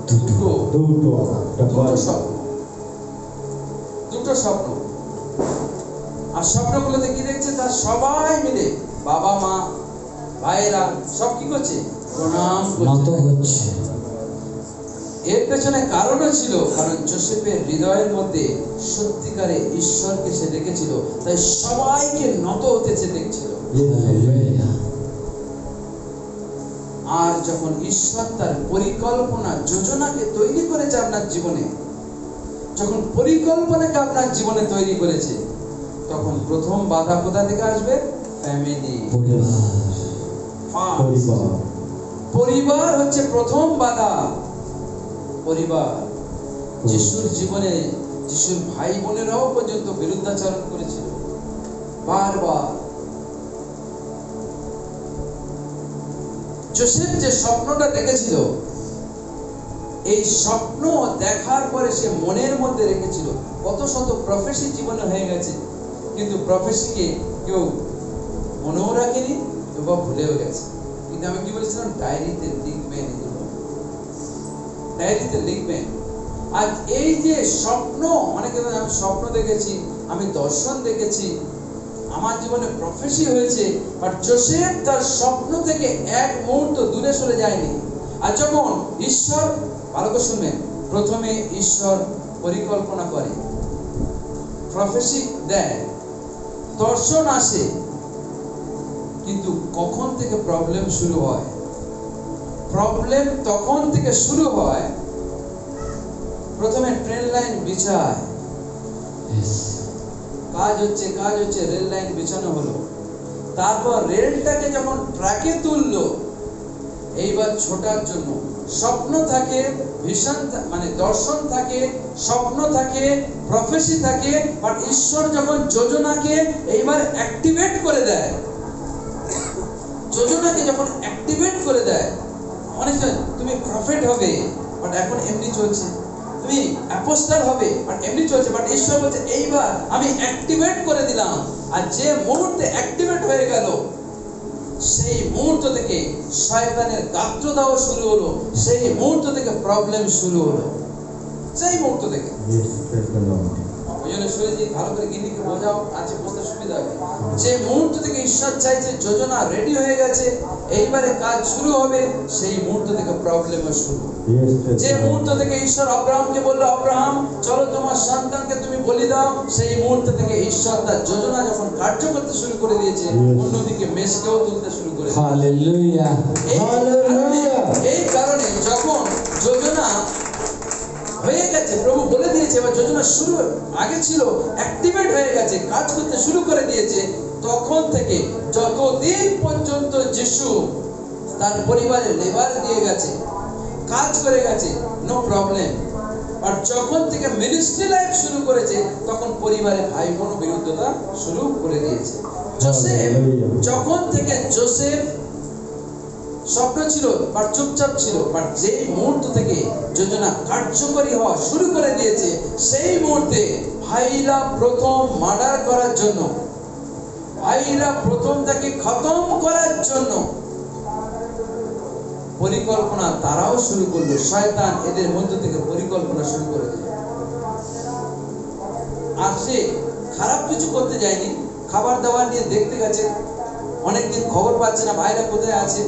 Duto. দুটো Double. স্বপ্ন, দুটো স্বপ্ন। আর স্বপ্নগুলোতে কি দেখছে? তার সবাই মিলে বাবা মা ভাইয়েরা সব কি করছে? প্রণাম নত করছে। হচ্ছে। এর পেছনে কারণও ছিল, কারণ যোসেফের হৃদয়ের মধ্যে সত্যিকারে ঈশ্বরকে সে দেখেছিল, তাই সবাইকে নত হতে সে দেখছিল। Hallelujah. আর যখন ঈশ্বর তার পরিকল্পনা যোজনাকে তৈরি করেছে আপনার জীবনে, যখন পরিকল্পনাকে আপনার জীবনে তৈরি করেছে, তখন প্রথম বাধা কোথা থেকে আসবে? ফ্যামিলি, পরিবার। পরিবার হচ্ছে প্রথম বাধা। পরিবার। যিশুর জীবনে যিশুর ভাই বোনেরাও পর্যন্ত বিরুদ্ধাচরণ করেছিল বারবার। যোসেফ যে স্বপ্নটা দেখেছিল, এই স্বপ্ন দেখার পরে সে মনের মধ্যে রেখেছিল। কত শত প্রফেসি জীবনে হয়ে গেছে, কিন্তু প্রফেসিকে কেউ মনেও রাখেনি এবং ভুলেও গেছে। কিন্তু আমি কি বলেছিলাম? ডায়েরিতে লিখবেন, এগুলো ডায়েরিতে লিখবেন। আর এই যে স্বপ্ন, অনেকে বলে আমি স্বপ্ন দেখেছি, আমি দর্শন দেখেছি, আমার জীবনে প্রফেসি হয়েছে, বাট যোসেফ তার স্বপ্ন থেকে এক মুহূর্ত দূরে সরে যায়নি। আর যখন ঈশ্বর, ভালো করে শুনবেন, প্রথমে ঈশ্বর পরিকল্পনা করে, প্রফেসি দেয়, দর্শন আসে, কিন্তু কখন থেকে প্রবলেম শুরু হয়? প্রবলেম তখন থেকে শুরু হয়, প্রথমে ট্রেন লাইন বিছায়, কাজ হচ্ছে, রেল লাইন বিছানো হলো, তারপর রেলটাকে যখন ট্র্যাকে তুললো, এইবার ছোটার জন্য স্বপ্ন থাকে ভিশন মানে দর্শন থাকে, স্বপ্ন থাকে, প্রফেসি থাকে, বাট ঈশ্বর যখন যোজনাকে এইবার অ্যাক্টিভেট করে দেয়, যোজনাকে যখন অ্যাক্টিভেট করে দেয়, অনেক সময় তুমি প্রফেট হবে বাট এখন এমনি চলছে, তুমি অ্যাপোস্টল হবে বাট এমনি চলছে, বাট ঈশ্বর বলছে এইবার আমি অ্যাক্টিভেট করে দিলাম। আর যে মুহূর্তে অ্যাক্টিভেট হয়ে গেল, সেই মুহূর্ত থেকে শয়তানের গাত্রদাহ শুরু হলো, সেই মুহূর্ত থেকে প্রবলেম শুরু হলো, সেই মুহূর্ত থেকে। ওই জন্য শুনেছি, ভালো করে গিন্নিকে বোঝাও, আছে বুঝতে সুবিধা হবে। যে মুহূর্ত থেকে ঈশ্বর চাইছে, যোজনা রেডি হয়ে গেছে, এইবারে কাজ শুরু হবে, সেই মুহূর্ত থেকে প্রবলেম শুরু। যে মুহূর্ত থেকে ঈশ্বর আব্রাহামকে বললো, আব্রাহাম চলো তোমার সন্তানকে তুমি বলি দাও, সেই মুহূর্ত থেকে ঈশ্বর তার যোজনা যখন কার্য করতে শুরু করে দিয়েছে, অন্যদিকে মেষকেও তুলতে শুরু করে। Hallelujah, hallelujah. এই কারণে যখন যোজনা হয়ে গেছে, প্রভু বলে দিয়েছে, এবার যোজনা শুরু আগে ছিল, অ্যাক্টিভেট হয়ে গেছে, কাজ করতে শুরু করে দিয়েছে, তখন থেকে যতদিন পর্যন্ত যিশু তার পরিবারে লেবার দিয়ে গেছে, কাজ করে গেছে, নো প্রবলেম। আর যখন থেকে মিনিস্ট্রি লাইফ শুরু করেছে, তখন পরিবারে ভাই বোন বিরুদ্ধতা শুরু করে দিয়েছে। যোসেফ, যখন থেকে যোসেফ স্বপ্ন ছিল বা চুপচাপ ছিল, বাট যেই মুহূর্ত থেকে যোজনা কার্যকরী হওয়া শুরু করে দিয়েছে, সেই মুহূর্তে ভাইরা প্রথম মার্ডার করার জন্য, ভাইরা প্রথম তাকে খতম করার জন্য পরিকল্পনা তারাও শুরু করলো। শয়তান এদের মধ্য থেকে পরিকল্পনা শুরু করে দিল। আর সে খারাপ কিছু করতে যায়নি, খাবার দাবার নিয়ে দেখতে গেছে, অনেকদিন খবর পাচ্ছে না ভাইরা কোথায় আছে,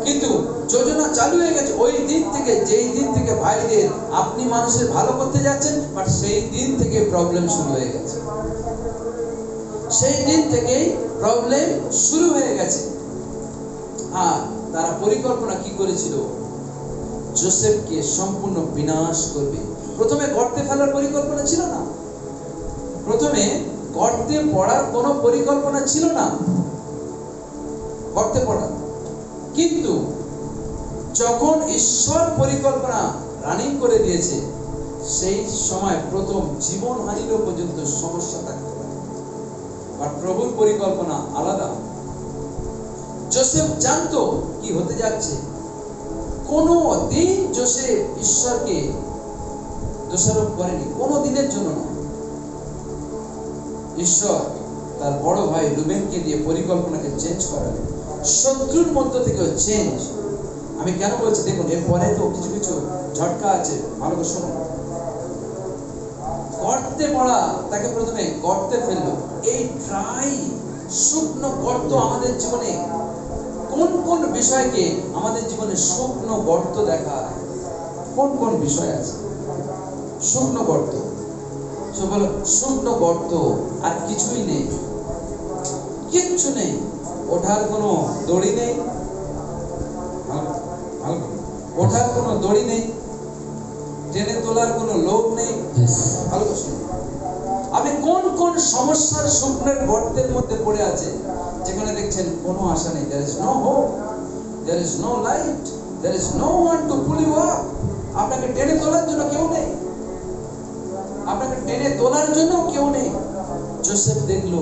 কিন্তু যোজনা চালু হয়ে গেছে ওই দিন থেকে, যেই দিন থেকে ভাইদের আপনি মানুষের ভালো করতে যাচ্ছেন, বাট সেই দিন থেকে প্রবলেম শুরু হয়ে গেছে, সেই দিন থেকেই প্রবলেম শুরু হয়ে গেছে। আর তারা পরিকল্পনা কি করেছিল? যোসেফকে সম্পূর্ণ বিনাশ করবে। প্রথমে গর্তে ফেলার পরিকল্পনা ছিল না, প্রথমে গর্তে পড়ার কোনো পরিকল্পনা ছিল না, গর্তে পড়া। কিন্তু যখন ঈশ্বর পরিকল্পনা রানিং করে দিয়েছে, সেই সময় প্রথম জীবনহানিরও পর্যন্ত সমস্যা থাকতে পারে, আর প্রভুর পরিকল্পনা আলাদা। যোসেফ জানতো কি হতে যাচ্ছে। কোনো দিন যোসেফ ঈশ্বরকে দোষারোপ করেনি, কোনো দিনের জন্য না। ঈশ্বর তার বড় ভাই রুবেনকে দিয়ে পরিকল্পনাকে চেঞ্জ করালেন, শত্রুর মধ্য থেকে চেঞ্জ। আমি কেন বলছি দেখুন, এরপরে তো কিছু কিছু ঝটকা আছে, ভালো করে শুনুন। গর্তে পড়া, তাকে প্রথমে গর্তে ফেললো। এই ড্রাই শুকনো গর্ত আমাদের জীবনে কোন কোন বিষয়কে আমাদের জীবনে শুকনো গর্ত দেখায়? কোন কোন বিষয় আছে শুকনো গর্ত? বলো শুকনো গর্ত, আর কিছুই নেই, কিচ্ছু নেই, ওঠার কোনো দড়ি নেই, ওঠার কোনো দড়ি নেই, টেনে তোলার কোনো লোক নেই। ভালো করে শুনুন, আপনি কোন কোন সমস্যার শুকনের গর্তের মধ্যে পড়ে আছে, যেখানে দেখছেন কোনো আশা নেই, there is no hope, there is no light, there is no one to pull you up। আপনাকে টেনে তোলার জন্য কেউ নেই, আপনাকে টেনে তোলার জন্য কেউ নেই। যোসেফ দেখলো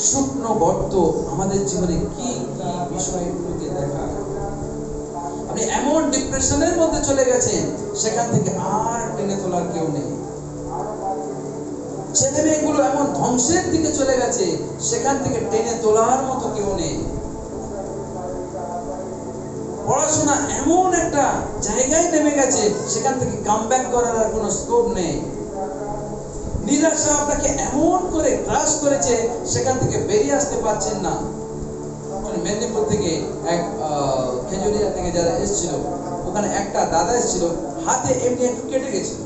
শুকনো গর্ত আমাদের জীবনে কি কি বিষয়গুলোকে দেখায়। আপনি এমন ডিপ্রেশনের মধ্যে চলে গেছেন, সেখান থেকে আর টেনে তোলার কেউ নেই। ছেলে মেয়েগুলো এমন ধ্বংসের দিকে চলে গেছে, সেখান থেকে টেনে তোলার মতো কেউ নেই। পড়াশোনা এমন একটা জায়গায় নেমে গেছে, সেখান থেকে কামব্যাক করার আর কোনো স্কোপ নেই। নিরাশা আপনাকে এমন করে গ্রাস করেছে, সেখান থেকে বেরিয়ে আসতে পারছেন না। মেদিনীপুর থেকে এক খেজুরিয়া থেকে যারা এসেছিল, ওখানে একটা দাদা এসেছিল, হাতে এমনি একটু কেটে গেছিল,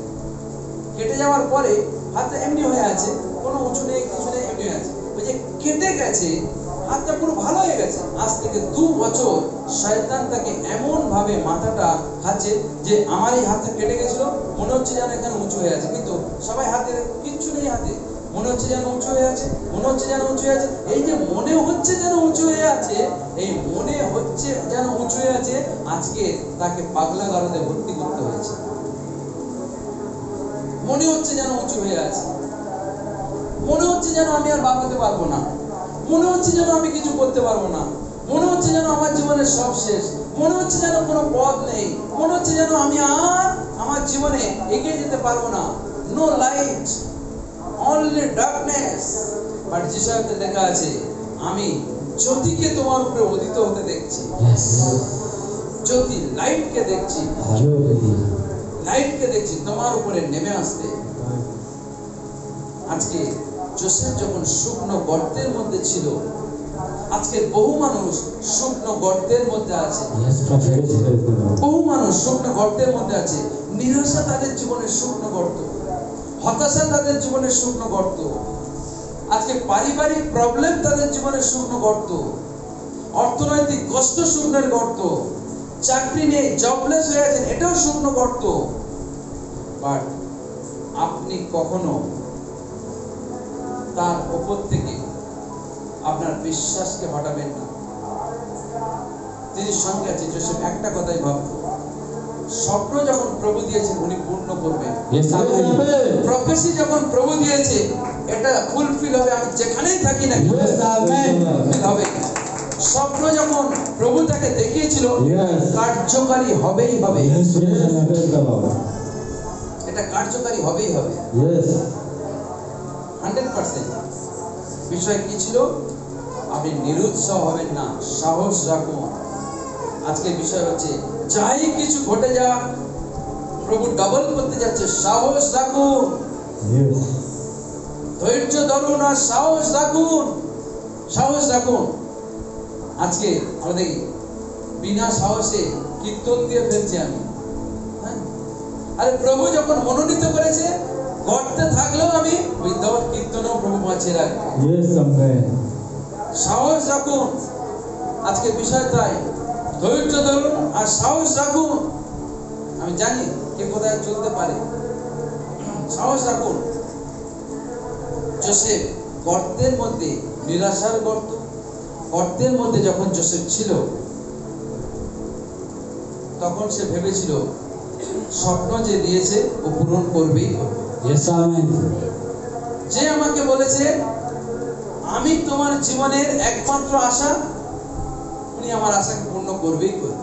কেটে যাওয়ার পরে হাতটা এমনি হয়ে আছে, কোনো উঁচু নেই কিছু নেই, এমনি হয়ে আছে। ওই যে কেটে গেছে, হাতটা পুরো ভালো হয়ে গেছে। আজ থেকে 2 বছর শয়তান তাকে এমন ভাবে মাথাটা খাচ্ছে যে আমার এই হাতটা কেটে গেছিল, মনে হচ্ছে যেন এখানে উঁচু হয়ে আছে, কিন্তু সবাই হাতে কিচ্ছু নেই, হাতে মনে হচ্ছে যেন উঁচু হয়ে আছে, মনে হচ্ছে যেন উঁচু হয়ে আছে। এই যে মনে হচ্ছে যেন উঁচু হয়ে আছে, এই মনে হচ্ছে যেন উঁচু হয়ে আছে, আজকে তাকে পাগলাগারদে ভর্তি করতে হয়েছে। মনে হচ্ছে যেন উঁচু হয়ে আছে, মনে হচ্ছে যেন আমি আর বাঁচাতে পারবো না, মনে হচ্ছে যেন আমি কিছু করতে পারবো না, মনে হচ্ছে যেন আমার জীবনের সব শেষ, মনে হচ্ছে যেন কোনো পথ নেই, মনে হচ্ছে যেন আমি আর আমার জীবনে এগিয়ে যেতে পারবো না। No light, only darkness. But যিশাতে লেখা আছে, আমি জ্যোতিকে তোমার উপরে উদিত হতে দেখছি। জ্যোতি, লাইটকে দেখছি, লাইটকে দেখছি তোমার উপরে নেমে আসতে। আজকে যোসেফ যখন শুকনো গর্তের মধ্যে ছিল, আজকে বহু মানুষ শুকনো গর্তের মধ্যে আছে, বহু মানুষ শুকনো গর্তের মধ্যে আছে। নিরাশা তাদের জীবনের শুকনো গর্ত, হতাশা তাদের জীবনের শুকনো গর্ত, আজকে পারিবারিক প্রবলেম তাদের জীবনের শুকনো গর্ত, অর্থনৈতিক কষ্ট শুকনোর গর্ত, চাকরি নেই, জবলেস হয়ে আছেন, এটাও শুকনো গর্ত। বাট আপনি কখনো তার উপর থেকে আপনার বিশ্বাসকে হটাবেন না। তিনি সঙ্গে আছে। যোসেফ একটা কথাই ভাবতো, স্বপ্ন যখন প্রভু দিয়েছে উনি পূর্ণ করবেন। প্রফেসি যখন প্রভু দিয়েছে এটা ফুলফিল হবে, আমি যেখানেই থাকি না ফুলফিল হবে। স্বপ্ন যখন প্রভু তাকে দেখিয়েছিল কার্যকারী হবেই হবে, এটা কার্যকারী হবেই হবে 100%। বিষয় কি ছিল? আপনি নিরুৎসাহ হবেন না, সাহস রাখুন। আজকে বিষয় হচ্ছে যাই কিছু ঘটে যাক, প্রভু ডাবল করতে যাচ্ছে, সাহস রাখুন, ধৈর্য ধরুন আর সাহস রাখুন, সাহস রাখুন। আজকে আমরা দেখি বিনা সাহসে কীর্তন দিয়ে ফেলছি আমি। আরে প্রভু যখন মনোনীত করেছে, গর্তে থাকলেও আমি উইদাউট কীর্তনও প্রভু বাঁচিয়ে রাখবো। সাহস রাখুন। আজকে বিষয় তাই, ধৈর্য ধরুন আর সাহস রাখুন। আমি জানি কে কোথায় চলতে পারে, সাহস রাখুন। যোসেফ গর্তের মধ্যে, নিরাশার গর্ত, গর্তের মধ্যে যখন যোসেফ ছিল, তখন সে ভেবেছিল স্বপ্ন যে দিয়েছে ও পূরণ করবেই করবে। যে আমাকে বলেছে আমি তোমার জীবনের একমাত্র আশা, উনি আমার আশাকে পূর্ণ করবেই করবে।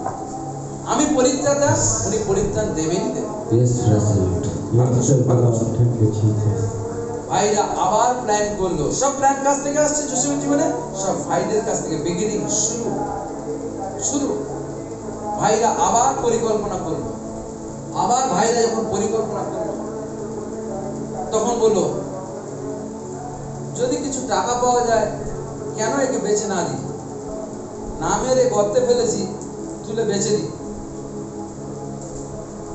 আমি পরিত্রাতা, উনি পরিত্রাণ দেবেনই দেবেন। ভাইরা আবার প্ল্যান করলো। সব প্ল্যান কাছ থেকে আসছে যোসেফের জীবনে, সব ভাইদের কাছ থেকে। বিগিনিং, শুরু। ভাইরা আবার পরিকল্পনা করলো। আবার ভাইরা যখন পরিকল্পনা করলো, তখন বললো যদি কিছু টাকা পাওয়া যায়, কেন একে বেঁচে না দিই? না মেরে গর্তে ফেলেছি, তুলে বেঁচে দিই।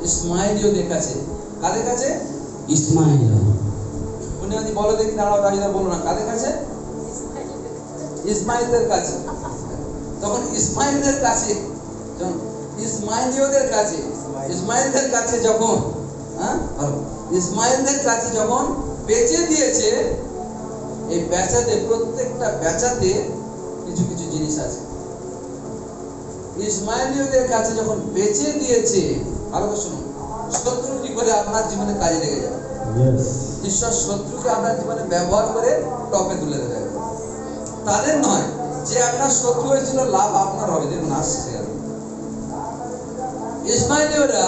ইসমাইলীয়দের কাছে। কাদের কাছে? ইসমাইল। উনি যদি বলো দেখি, দাঁড়াও দাঁড়িয়ে বলো না, কাদের কাছে? ইসমাইলদের কাছে। তখন ইসমাইলদের কাছে, ইসমাইলীয়দের কাছে, ইসমাইলদের কাছে যখন ইসমাইলদের কাছে যখন বেচে দিয়েছে, এই বেচাতে, প্রত্যেকটা বেচাতে কিছু কিছু জিনিস আছে। ইসমাইলীয়দের কাছে যখন বেচে দিয়েছে, ভালো করে শুনুন, শত্রু কি করে আপনার জীবনে কাজে লেগে যাবে। ঈশ্বর শত্রুকে আপনার জীবনে ব্যবহার করে টপে তুলে দেবে। তাদের নয়, যে আপনার শত্রু হয়েছিল, লাভ আপনার হবে। দেখুন আসছে গেল। ইসমাইলীয়রা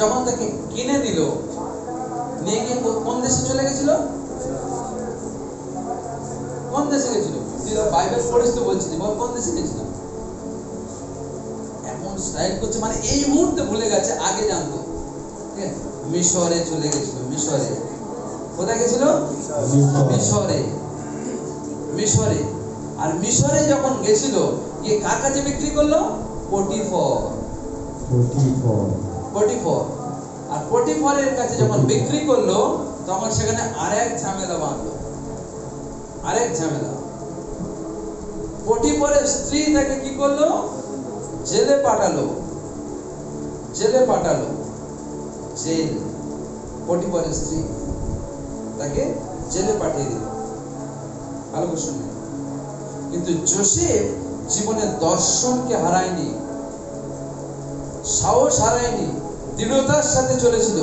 যখন তাকে কিনে দিল, নিয়ে গিয়ে কোন দেশে চলে গেছিল? কোন দেশে গেছিল? বাইবেল পড়িস তো বলছি, কোন দেশে গেছিল? এমন স্টাইল করছে, মানে এই মুহূর্তে ভুলে গেছে, আগে জানতো। ঠিক আছে, মিশরে চলে গেছিল। মিশরে কোথায় গেছিল? মিশরে। মিশরে। আর মিশরে যখন গেছিল, গিয়ে কার কাছে বিক্রি করলো? পটিফর। আর পটিফরের কাছে যখন বিক্রি করলো, তখন সেখানে আরেক ঝামেলা বাঁধলো, আরেক ঝামেলা। পটিফরের স্ত্রী তাকে কি করলো? জেলে পাঠালো। জেলে পাঠালো। জেল। পটিফরের স্ত্রী তাকে জেলে পাঠিয়ে দিল। ভালো করে শুনে, কিন্তু যোসেফ জীবনে দর্শনকে হারায়নি, সাহস হারায়নি, দৃঢ়তার সাথে চলেছিল।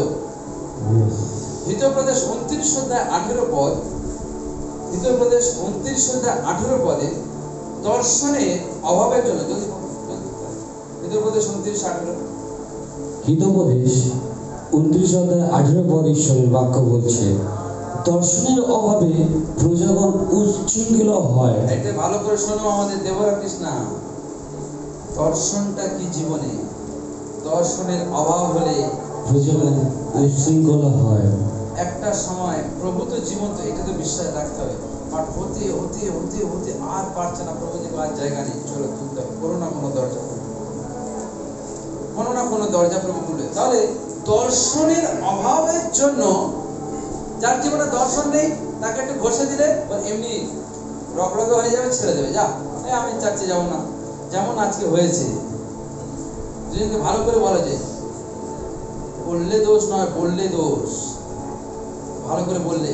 হিতোপদেশ 29 অধ্যায় 18 পদ, হিতোপদেশ 29 অধ্যায় 18 পদে দর্শনের অভাবের জন্য, যদি হিতোপদেশ 29:18, হিতোপদেশ 29 অধ্যায় 18 পদ ঈশ্বরের বাক্য বলছে, দর্শনের অভাবে প্রজাগণ উচ্ছৃঙ্খল হয়। এটা ভালো করে শোনো আমাদের দেবরা কৃষ্ণা, দর্শনটা কি জীবনে? দর্শনের অভাব হলে প্রজাগণ উচ্ছৃঙ্খল হয়। একটা সময় প্রভু তো জীবন্ত, এটা তো বিশ্বাস রাখতে হবে, বাট হতে হতে হতে হতে আর পারছে না, প্রভু যে আর জায়গা নেই, চলো তুলতে হবে, কোনো না কোনো দরজা, কোনো না কোনো দরজা প্রভু খুলবে। তাহলে দর্শনের অভাবের জন্য, যার জীবনে দর্শন নেই তাকে একটু ঘষে দিলে এমনি রকরকে হয়ে যাবে, ছেড়ে দেবে, যা আমি চার্চে যাবো না। যেমন আজকে হয়েছে, দুজনকে ভালো করে বলা যায়, বললে দোষ নয়, বললে দোষ, ভালো করে বললে।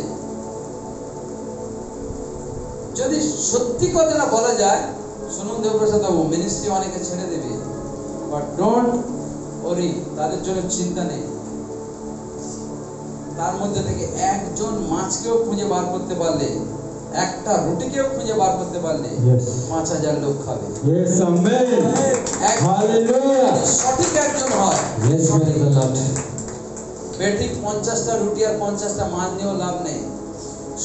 যদি সত্যি কথাটা বলা যায়, শুনুন দেবপ্রসাদ বাবু, মিনিস্ট্রি অনেকে ছেড়ে দেবে, বাট ডোন্ট ওরি, তাদের জন্য চিন্তা নেই। তার মধ্যে থেকে একজন মাছকেও খুঁজে বার করতে পারলে, একটা রুটিকেও খুঁজে বার করতে পারলে 5,000 লোক খাবে। Yes, amen. Hallelujah. সঠিক একজন হয়, Yes, praise the Lord. বেঠিক 50টা রুটি আর 50টা মাছ নিয়েও লাভ নেই।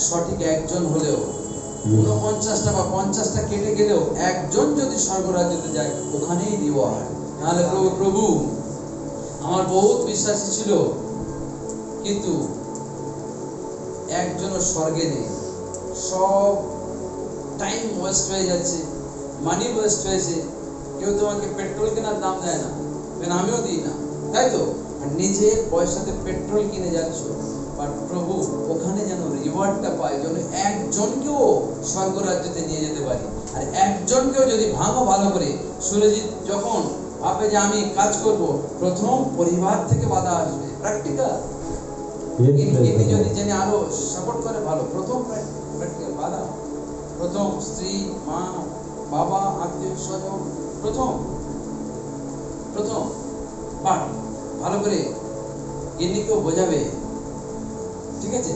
সঠিক একজন হলেও, 49টা বা 50টা কেটে গেলেও একজন যদি স্বর্গরাজ্যতে যায়, ওখানেই রিওয়ার্ড। নাহলে প্রভু আমার বহুত বিশ্বাসী ছিল, কিন্তু একজনও স্বর্গে নেই, সব টাইম ওয়েস্ট হয়ে যাচ্ছে, মানি ওয়েস্ট হয়েছে। কেউ তোমাকে পেট্রোল কেনার দাম দেয় না, আমিও দিই না, তাই তো? আর নিজের পয়সাতে পেট্রোল কিনে যাচ্ছ, বাট প্রভু ওখানে যেন রিওয়ার্ডটা পায়, যেন একজনকেও স্বর্গরাজ্যতে নিয়ে যেতে পারি। আর একজনকেও যদি ভাঙো ভালো করে, সুরজিৎ যখন ভাবে যে আমি কাজ করব, প্রথম পরিবার থেকে বাধা আসবে, প্র্যাকটিক্যাল। এটি যদি জেনে আরো সাপোর্ট করে ভালো, প্রথম প্র্যাকটিক্যাল বাধা, প্রথম স্ত্রী, মা, বাবা, আত্মীয় স্বজন, প্রথম বাট ভালো করে গিন্নিকেও বোঝাবে, ঠিক আছে?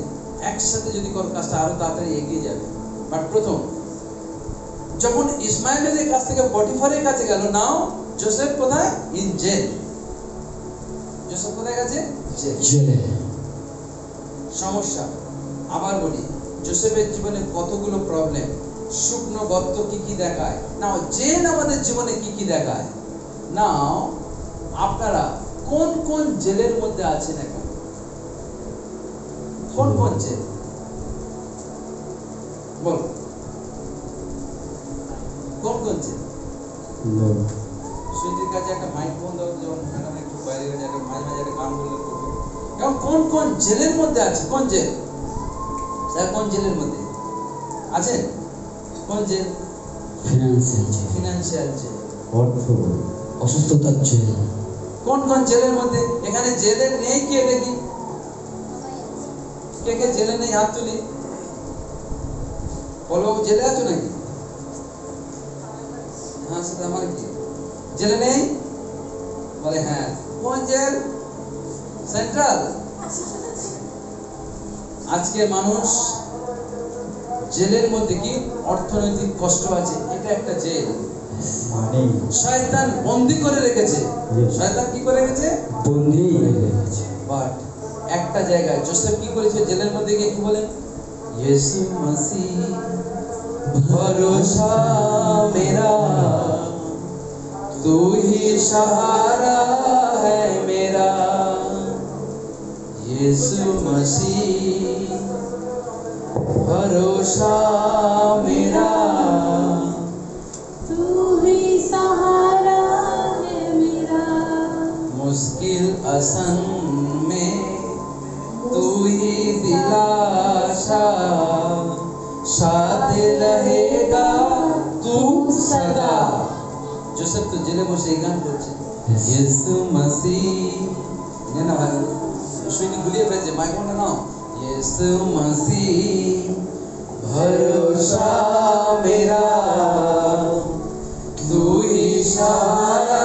একসাথে যদি করো কাজটা আরো তাড়াতাড়ি এগিয়ে যাবে। বাট প্রথম যখন ইসমাইলের কাছ থেকে পটিফারের কাছে গেল, নাও জোসেফ কোথায়? In jail. জোসেফ কোথায় গেছে? জেলে। সমস্যা আবার বলি, জোসেফের জীবনে কতগুলো প্রবলেম, শুকনো গর্ত কি কি দেখায়, নাও জেল আমাদের জীবনে কি কি দেখায়। নাও আপনারা কোন কোন জেলের মধ্যে আছেন এখন? কোন কোন জেল বল, কোন কোন জেল? সুইটির কাছে একটা মাইক ফোন দাও, যখন ম্যাডাম একটু বাইরে গেছে, একটা মাঝে মাঝে একটা গান বললে করবে। এখন কোন কোন জেলের মধ্যে আছে? কোন জেল স্যার? কোন জেলের মধ্যে আছেন? কোন জেল? ফিনান্সিয়াল জেল, অসুস্থতার জেল। কোন কোন জেলের মধ্যে? এখানে জেলে নেই কে? দেখি কে কে জেলে নেই, হাত তুলি। বলো, জেলে আছো নাকি? হ্যাঁ, সেটা আমার কি জেলে নেই? বলে হ্যাঁ। কোন জেল? সেন্ট্রাল। আজকে মানুষ জেলের মধ্যে কি অর্থনৈতিক কষ্ট আছে, এটা একটা জেল। শয়তান বন্দী করে রেখেছে। শয়তান কি করে রেখেছে? বন্দী করে রেখেছে। বাট একটা জায়গায় জোসেফ কি করেছে? জেলের মধ্যে গিয়ে কি বলেন? यीशु मसीह भरोसा मेरा, तू ही सहारा है मेरा, यीशु मसीह भरोसा मेरा, तू ही सहारा है मेरा, मुश्किल असन में तू ही दिलासा, साथ रहेगा तू सदा। जोसेफ तो जेले बসে এই গান করছে, यीशु मसीह। না ভাই, শুনি গুলিয়ে ফেলছে মাইক্রোফোনটা নাও। यीशु मसीह भरोसा मेरा, तू ही सहारा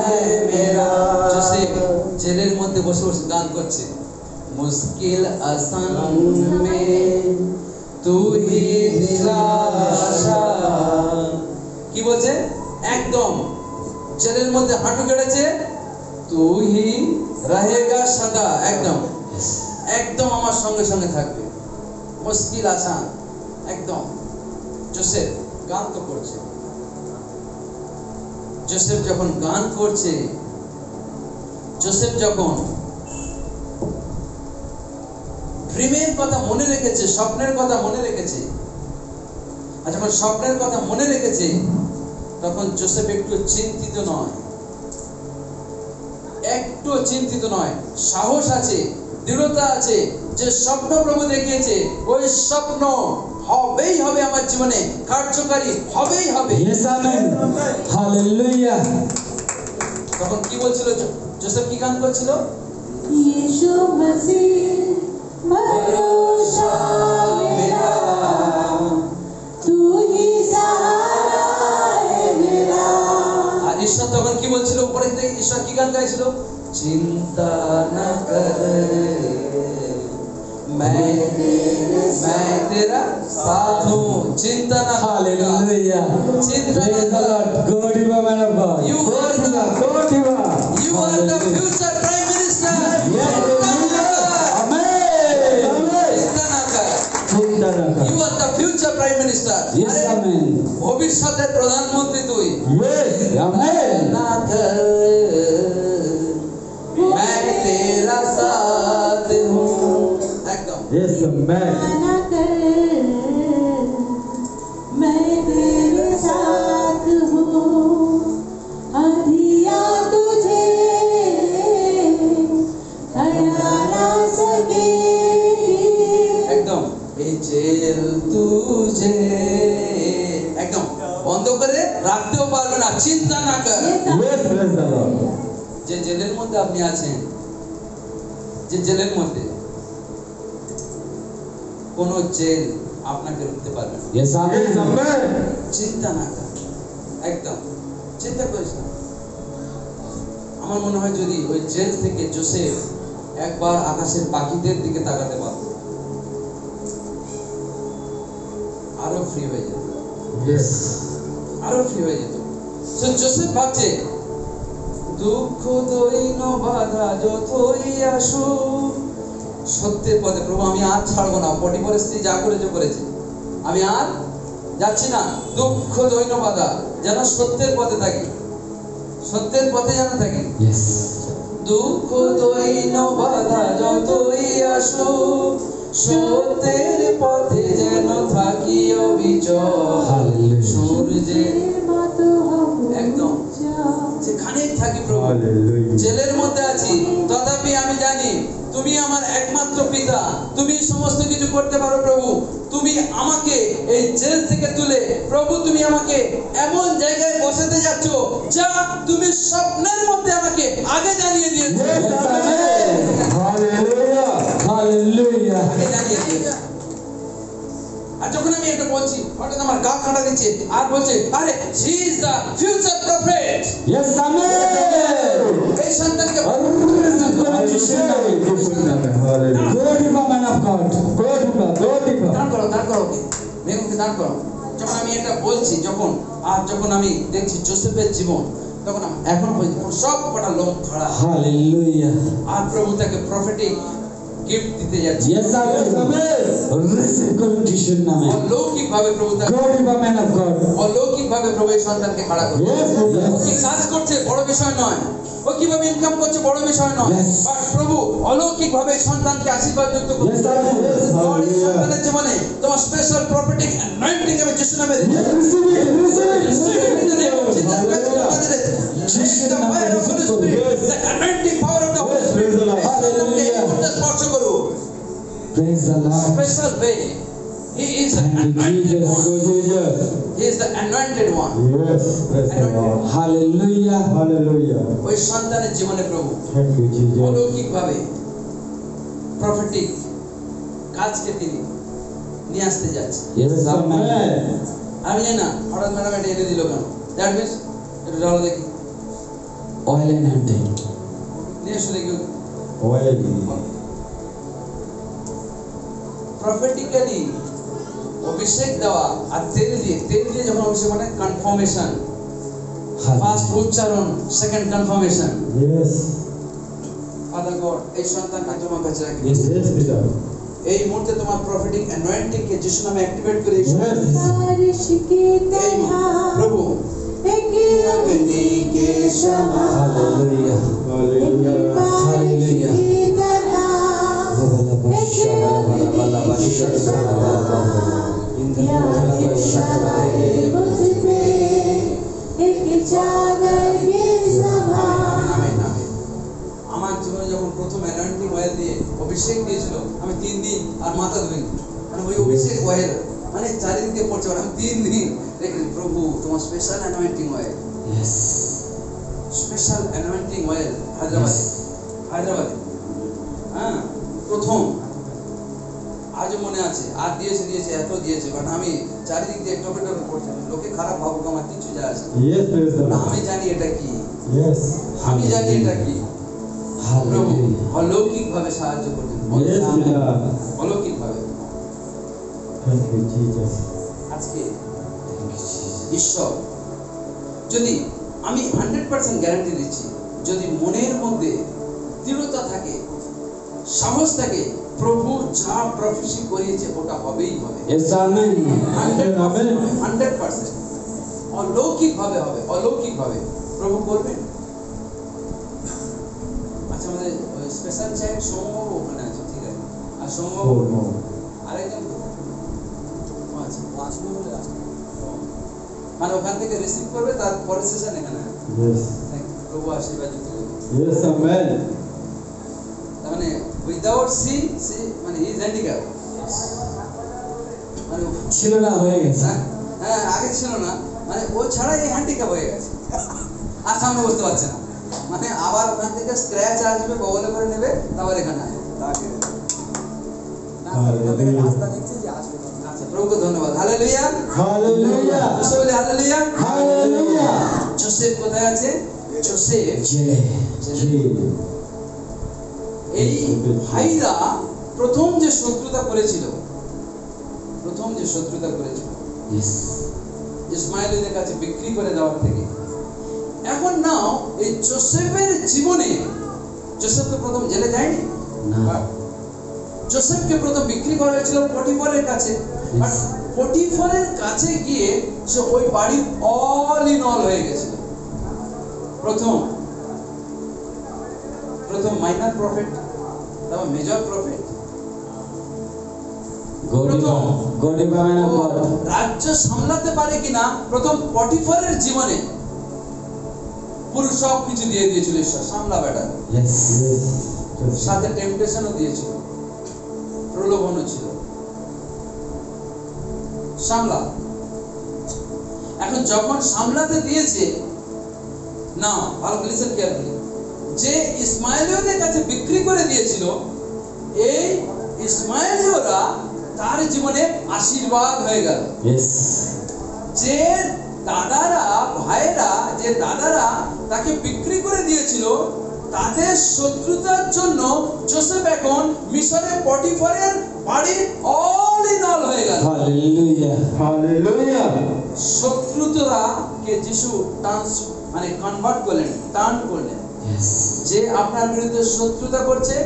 है मेरा। जोसेफ জেলের মধ্যে বসে বসে গান করছে, মুশকিল আসান মে তু হি দিলাশা। কি বলছে? একদম জেলের মধ্যে হাঁটু গেড়েছে, তু হি রহেগা সদা, একদম একদম আমার সঙ্গে সঙ্গে থাকবে, মুশকিল আসান একদম। জোসেফ গান তো করছে, জোসেফ যখন গান করছে, জোসেফ যখন ড্রিমের কথা মনে রেখেছে, স্বপ্নের কথা মনে রেখেছে, আর যখন স্বপ্নের কথা মনে রেখেছে তখন জোসেফ একটু চিন্তিত নয়, একটু চিন্তিত নয়, সাহস আছে, দৃঢ়তা আছে, যে স্বপ্ন প্রভু দেখিয়েছে ওই স্বপ্ন হবেই হবে, আমার জীবনে কার্যকারী হবেই হবে। Yes, amen. Hallelujah. তখন কি বলছিল জোসেফ? কি গান করছিল? यीशु मसीह भरोसा मेरा, तू ही सहारा है मेरा। আর ঈশ্বর তখন কি বলছিল? উপরে থেকে ঈশ্বর কি গান গাইছিল? চিন্তা না কর मैं तेरा साथ हूँ, चिंता ना कर। Hallelujah. चिंता ना Praise the कर। Lord. God, you are man of God. You are the- God, you are. You are the future prime minister. Yes. चिंता ना कर। Amen. Amen. चिंता ना कर। চিন্তা না কর। You are the future prime minister. Yes, amen. ভবিষ্যতের প্রধানমন্ত্রী তুই। Yes, amen. ना कर मैं तेरा साथ हूँ, एकदम Yes, amen. ना कर, मैं तेरे साथ हूँ, अधिया तुझे हरा ना सकेगी। একদম এই জেল তুঝে একদম বন্ধ করে রাখতেও পারবে না, চিন্তা না কর। Yes, praise the Lord. যে জেলের মধ্যে আপনি আছেন, যে জেলের মধ্যে কোন জেল আপনাকে রুখতে পারবে না। Yes, amen. Yes, amen. চিন্তা না কর, একদম চিন্তা করিস না। আমার মনে হয় যদি ওই জেল থেকে জোসেফ একবার আকাশের পাখিদের দিকে তাকাতে পারত, আরো ফ্রি হয়ে যেত, Yes. আরো ফ্রি হয়ে যেত। তো জোসেফ ভাবছে, দুঃখ দৈন বাধা যতই আসুক, সত্যের পথে প্রভু আমি আর ছাড়বো না, পটিফারের স্ত্রী যা করেছে করেছে, আমি আর যাচ্ছি না। দুঃখ দৈন বাধা, যেন সত্যের পথে থাকি, সত্যের পথে যেন থাকি। Yes. দুঃখ দৈন বাধা যতই আসুক, সত্যের পথে যেন থাকি অবিচল। Hallelujah. সূর্যের মতো হব একদম উজ্জ্বল। যেখানেই থাকি প্রভু, Hallelujah. জেলের মধ্যে আছি, তথাপি আমি জানি তুমি আমার একমাত্র পিতা, তুমি সমস্ত কিছু করতে পারো প্রভু। তুমি আমাকে এই জেল থেকে তুলে প্রভু তুমি আমাকে এমন জায়গায় বসাতে যাচ্ছ যা তুমি স্বপ্নের মধ্যে আমাকে আগে জানিয়ে দিয়েছো। Yes, amen. Hallelujah. Hallelujah. আগে জানিয়ে দিয়েছো। আর যখন আমি এটা বলছি হঠাৎ আমার গা কাটা দিচ্ছে আর বলছে, আরে she is the future prophet। Yes, amen. এই সন্তানকে Hallelujah. God, you are man of God. God, you are. God, you are. দাঁড় করো, দাঁড় করো, মেয়েকে দাঁড় করো। যখন আমি এটা বলছি, যখন আমি দেখছি জোসেফের জীবন, তখন এখন সব কটা লোক খাড়া, Hallelujah. আর প্রভু তাকে প্রফেটিক গিফট দিতে যাচ্ছে। Yes, amen. Receive condition namen. অলৌকিক ভাবে প্রভু তাকে, God, you are man of God. অলৌকিক ভাবে প্রভু এই সন্তানকে খাড়া করছে। Yes, ও কি yes. কাজ করছে বড় বিষয় নয়, ও কিভাবে ইনকাম করছে বড় বিষয় নয়, Yes. বাট প্রভু অলৌকিক ভাবে সন্তানকে আশীর্বাদ যুক্ত করছে। Yes, amen. তোমার এই Hallelujah. সন্তানের জীবনে তোমার স্পেশাল প্রফেটিক অ্যানয়েন্টিং আমি যিশু নামে দিচ্ছি। Yes, receive it. Receive it. In the name of Jesus Christ, Hallelujah. the fire of the Holy Spirit, the anointing power of the Holy Yes, Spirit, praise the Lord. Hallelujah. স্পর্শ করো। Praise the Lord. Special way. He is the Thank you, anointed Jesus. one. Jesus. He is the anointed one. Yes, praise the Lord. Hallelujah. Hallelujah. ওই সন্তানের জীবনে প্রভু Thank you, Jesus. অলৌকিক ভাবে prophetic কাজকে তিনি নিয়ে আসতে যাচ্ছে। Yes, amen. আমি জানি না হঠাৎ ম্যাডাম এটা এনে দিল কেন, দ্যাট মিনস একটু ঢালো দেখি, Oil and anointing. নিয়ে এসো দেখি। Oil. প্রফেটিক্যালি অভিষেক দেওয়া আর তেল দিয়ে যখন অভিষেক মানে কনফার্মেশন, ফার্স্ট উচ্চারণ, second confirmation. Yes. Father god এই সন্তানকে তোমার কাছে রাখি, Yes, Peter. এই মুহূর্তে তোমার প্রফেটিক অ্যানয়েন্টিং কে যিশু নামে অ্যাক্টিভেট করে এই Yes. बारिश की तरह প্রভু एक अग्नि के समान Hallelujah. Hallelujah. बारिश की तरह मुझ पे एक चादर के समान। আমার জীবনে যখন প্রথম অ্যানয়েন্টিং অয়েল দিয়ে অভিষেক দিয়েছিল, আমি 3 দিন আর মাথা ধুইনি, মানে ওই অভিষেক অয়েল মানে চারিদিকে পড়ছে, আমি 3 দিন দেখি প্রভু তোমার special anointing oil, Yes. Special anointing oil হায়দ্রাবাদে, হ্যাঁ প্রথম, আজও মনে আছে। আর দিয়েছে এত দিয়েছে, বাট আমি চারিদিক দিয়ে টপে পড়ছে, লোকে খারাপ ভাবুক, আমার কিছু যায় আসে না। Yes, praise the Lord. আমি জানি এটা কি, Yes. আমি জানি এটা কি। প্রভু Hallelujah. অলৌকিক ভাবে সাহায্য করবেন, Yes, Peter. অলৌকিক ভাবে। Thank you, Jesus. আজকে ঈশ্বর যদি, আমি 100% গ্যারান্টি দিচ্ছি, যদি মনের মধ্যে দৃঢ়তা থাকে, সাহস থাকে, প্রভু যা প্রফেসি করিয়েছে ওটা হবেই হবে। Yes, amen. 100% অলৌকিক ভাবে হবে, অলৌকিক ভাবে প্রভু করবেন। আচ্ছা, আমাদের স্পেশাল চাইল্ড সৌম্যবাবু ওখানে আছে, ঠিক আছে। আর সৌম্যবাবু Oh, no. আরেকজন আচ্ছা, মানে ওখান থেকে রিসিভ করবে, তার পরের সেশন এখানে। Yes. প্রভু আশীর্বাদ দিতে হবে। Yes, amen. তার মানে উইদাউট সি মানে হি ইজ হ্যান্ডিক্যাপ, মানে ছিল না, হয়ে গেছে। হ্যাঁ আগে ছিল না, মানে ও ছাড়া এই হ্যান্ডিক্যাপ হয়ে গেছে, আর সামনে বসতে পারছে না, মানে আবার ওখান থেকে স্ক্র্যাচ আসবে, বগলে করে নেবে, তারপর এখানে আসবে। আচ্ছা, প্রভুকে ধন্যবাদ। Hallelujah, Hallelujah. বলে হালেলুয়া। Hallelujah. যোসেফ কোথায় আছে? যোসেফ জেলে। এই ভাইরা প্রথম যে শত্রুতা করেছিল, Yes. ইসমাইলের কাছে বিক্রি করে দেওয়ার থেকে, এখন নাও এই যোসেফের জীবনে, যোসেফকে প্রথম জেলে যায়নি, না। যোসেফকে প্রথম বিক্রি করা হয়েছিল পটিফারের কাছে, আর পটিফারের কাছে গিয়ে সে ওই বাড়ির অল ইন অল হয়ে গেছিল। প্রথম মাইনর প্রফেট, তারপর major prophet. God is man of God. রাজ্য সামলাতে পারে কিনা, প্রথম পটিফারের জীবনে পুরো সব কিছু দিয়ে দিয়েছিল ঈশ্বর, সামলা বেটা। Yes. সাথে টেম্পটেশনও দিয়েছিল, প্রলোভনও ছিল, সামলা। এখন যখন সামলাতে দিয়েছে না, ভালো লিসেন কেয়ারফুলি, যে ইসমাইলীয়দের কাছে বিক্রি করে দিয়েছিল, এই ইসমাইলীয়রা তার জীবনে আশীর্বাদ হয়ে গেল। Yes. যে দাদারা, ভাইরা, যে দাদারা তাকে বিক্রি করে দিয়েছিল, তাদের শত্রুতার জন্য যোসেফ এখন মিশরে পটিফারের বাড়ির অল ইন অল হয়ে গেল। Hallelujah. Hallelujah. শত্রুতাকে যিশু মানে কনভার্ট করলেন, টার্ন করলেন। Yes. যে আপনার বিরুদ্ধে শত্রুতা করছে,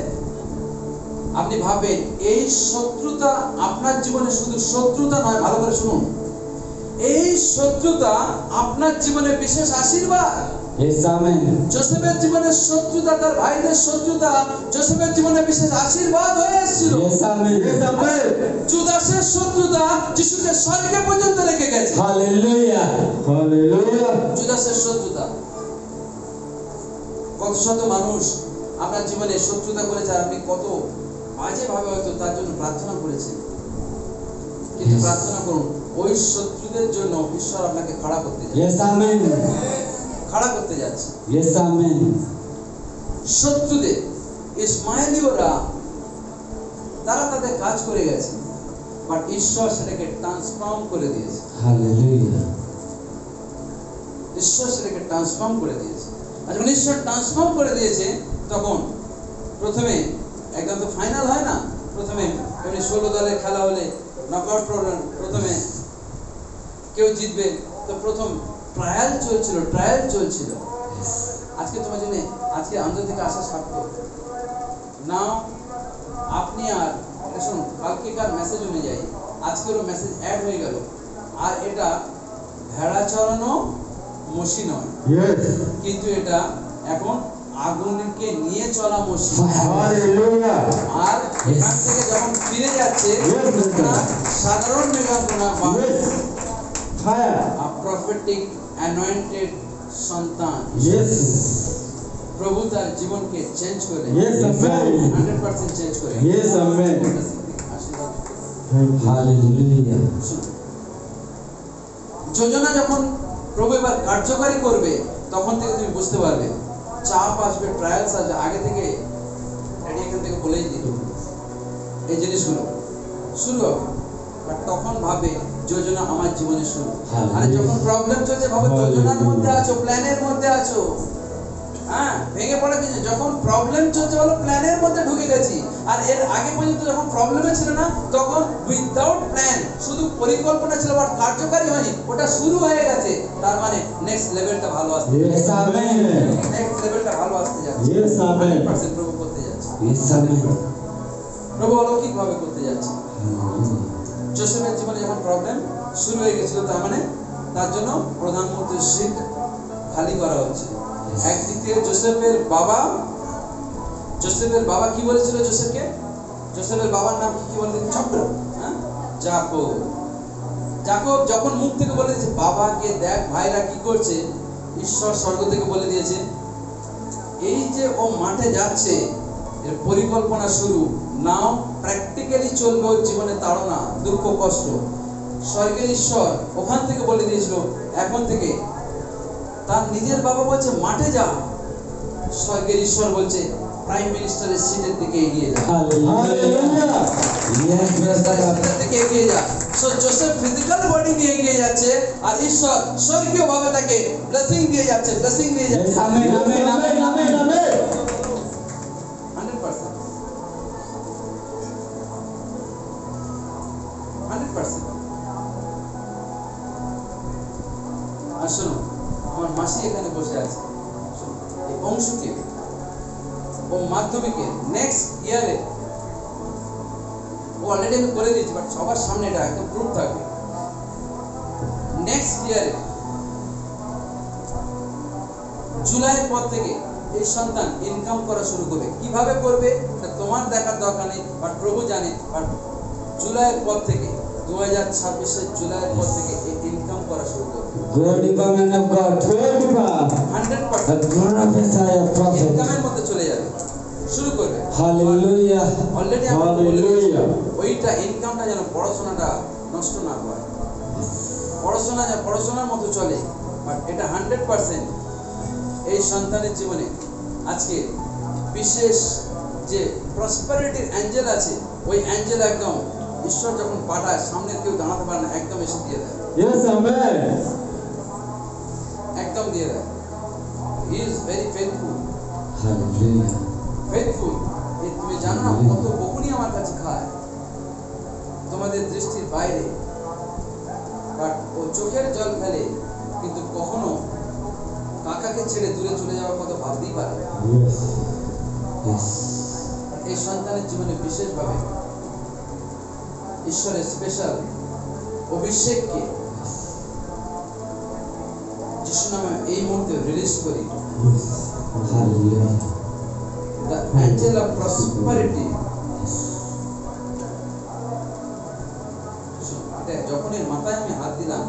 আপনি ভাবেন এই শত্রুতা আপনার জীবনে শুধু শত্রুতা নয়, ভালো করে শুনুন, এই শত্রুতা আপনার জীবনে বিশেষ আশীর্বাদ। Yes, amen. যোসেফের জীবনে শত্রুতা, তার ভাইদের শত্রুতা যোসেফের জীবনে বিশেষ আশীর্বাদ হয়ে এসেছিল। Yes, amen. Yes, amen. জুদাসের শত্রুতা যিশুকে স্বর্গে পর্যন্ত রেখে গেছে। Hallelujah. Hallelujah. জুদাসের শত্রুতা, কত শত মানুষ আপনার জীবনে শত্রুতা করেছে, আর আপনি কত বাজে ভাবে হয়তো তার জন্য প্রার্থনা করেছেন, কিন্তু Yes. প্রার্থনা করুন, ওই শত্রুদের জন্য ঈশ্বর আপনাকে খাড়া করতে যাচ্ছে, Yes, amen. খাড়া করতে যাচ্ছে। Yes, amen. শত্রুদের, ইসমাইলীয়রা তারা তাদের কাজ করে গেছে, বাট ঈশ্বর সেটাকে ট্রান্সফর্ম করে দিয়েছে। Hallelujah. ঈশ্বর সেটাকে ট্রান্সফর্ম করে দিয়েছে। আর যখন ঈশ্বর ট্রান্সফর্ম করে দিয়েছে, তখন প্রথমে একদম তো ফাইনাল হয় না, প্রথমে এমনি 16 দলের খেলা হলে নকআউট প্রোগ্রাম, প্রথমে কেউ জিতবে, তো প্রথম ট্রায়াল চলছিল। আজকে তোমার জন্য আজকে আন্তর্জাতিক থেকে আসা স্বার্থ নাও, আপনি আর এটা শুনুন, কালকেকার মেসেজ অনুযায়ী আজকেরও মেসেজ অ্যাড হয়ে গেল, আর এটা ভেড়া চড়ানো মশি নয়, Yes. কিন্তু এটা এখন আগুনকে নিয়ে চলা মশি। Hallelujah. আর এখান থেকে যখন ফিরে যাচ্ছে, সাধারণ মেঘাপনা বা Yes. Fire. প্রফেটিক অ্যানয়েন্টেড সন্তান, Yes. প্রভু তার জীবনকে চেঞ্জ করে, Yes, amen. 100% চেঞ্জ করে। Yes, amen. আশীর্বাদ। Thank you. Hallelujah. যোজনা যখন প্রভু এবার কার্যকারী করবে, তখন থেকে তুমি বুঝতে পারবে চাপ আসবে, ট্রায়ালস আসবে। আগে থেকে এখান থেকে বলেই দিত এই জিনিসগুলো শুরু হবে, আর তখন ভাবে যোজনা আমার জীবনে শুরু। আর যখন প্রবলেম চলছে, ভাবে যোজনার মধ্যে আছো, প্ল্যানের মধ্যে আছো। হ্যাঁ, ভেঙে পড়া কিছু, যখন প্রবলেম চলছে বলো প্ল্যানের মধ্যে ঢুকে গেছি। আর এর আগে পর্যন্ত যখন প্রবলেমে ছিল না, তখন উইদাউট প্ল্যান, শুধু পরিকল্পনা ছিল বাট কার্যকারী হয়নি, ওটা শুরু হয়ে গেছে। তার মানে নেক্সট লেভেলটা ভালো আসছে, Yes, amen. নেক্সট লেভেলটা ভালো আসতে যাচ্ছে। Yes, amen. 100% প্রভু করতে যাচ্ছে, Yes, amen. প্রভু অলৌকিক ভাবে করতে যাচ্ছে। জোসেফের জীবনে যখন প্রবলেম শুরু হয়ে গেছিল, তার মানে তার জন্য প্রধানমন্ত্রীর সিট খালি করা হচ্ছে। একদিকে জোসেফের বাবা কি বলেছিল জোসেফকে? জোসেফের বাবার নাম কি বলেছিল? চক্র, হ্যাঁ, যাকব যখন মুখ থেকে বলে দিয়েছে, বাবাকে দেখ ভাইরা কি করছে, ঈশ্বর স্বর্গ থেকে বলে দিয়েছে, এই যে ও মাঠে যাচ্ছে, এর পরিকল্পনা শুরু নাও, প্র্যাকটিক্যালি চলবে ওর জীবনে তাড়না, দুঃখ, কষ্ট। স্বর্গের ঈশ্বর ওখান থেকে বলে দিয়েছিল, এখন থেকে তার নিজের বাবা বলছে মাঠে যা, স্বর্গের ঈশ্বর বলছে প্রাইম মিনিস্টারের সিটের দিকে এগিয়ে যা। Hallelujah. Yes, brother. সিটের দিকে এগিয়ে যা। সো জোসেফ ফিজিক্যাল বডি নিয়ে এগিয়ে যাচ্ছে, আর ঈশ্বর স্বর্গীয় ভাবে তাকে ব্লেসিং দিয়ে যাচ্ছে। Yes, amen, amen, amen, amen, amen. 100%। 100%। আর শোনো, আমার মাসি এখানে বসে আছে, শোনো, এই অংশকে ও মাধ্যমিকে নেক্সট ইয়ারে ও অলরেডি আমি করে দিয়েছি, বাট সবার সামনে এটা একদম প্রুফ থাকবে। নেক্সট ইয়ারে জুলাইয়ের পর থেকে এই সন্তান ইনকাম করা শুরু করবে। কিভাবে করবে এটা তোমার দেখার দরকার নেই, বাট প্রভু জানে। বাট জুলাইয়ের পর থেকে 2026 জুলাইয়ের পর থেকে এই ইনকাম করা শুরু করবে। Glorify man of God. Glorify. 100% Glorify prophet. ইনকামের মধ্যে চলে যাবে, শুরু করবে। Hallelujah. Already Hallelujah. ওইটা ইনকামটা যেন পড়াশোনাটা নষ্ট না করে, পড়াশোনা যেন পড়াশোনার মতো চলে। বাট এটা 100% এই সন্তানের জীবনে আজকে বিশেষ যে প্রসপারিটির অ্যাঞ্জেল আছে, ওই অ্যাঞ্জেল একদম ঈশ্বর যখন পাঠায়, সামনে কেউ দাঁড়াতে পারে না, একদম এসে দিয়ে দেয়, Yes, amen. একদম দিয়ে দেয়। He is very faithful. Hallelujah. Faithful. তুমি জানো না কত বকুনি আমার কাছে খায় তোমাদের দৃষ্টির বাইরে, বাট ও চোখের জল ফেলে, কিন্তু কখনো কাকাকে ছেড়ে দূরে চলে যাওয়ার কথা ভাবতেই পারে না। Yes. Yes. এই সন্তানের জীবনে বিশেষভাবে ঈশ্বরের স্পেশাল অভিষেককে যিশু নামে এই মুহূর্তে রিলিজ করি। Yes. Hallelujah. The angel of prosperity. এটা যখন এর মাথায় আমি হাত দিলাম,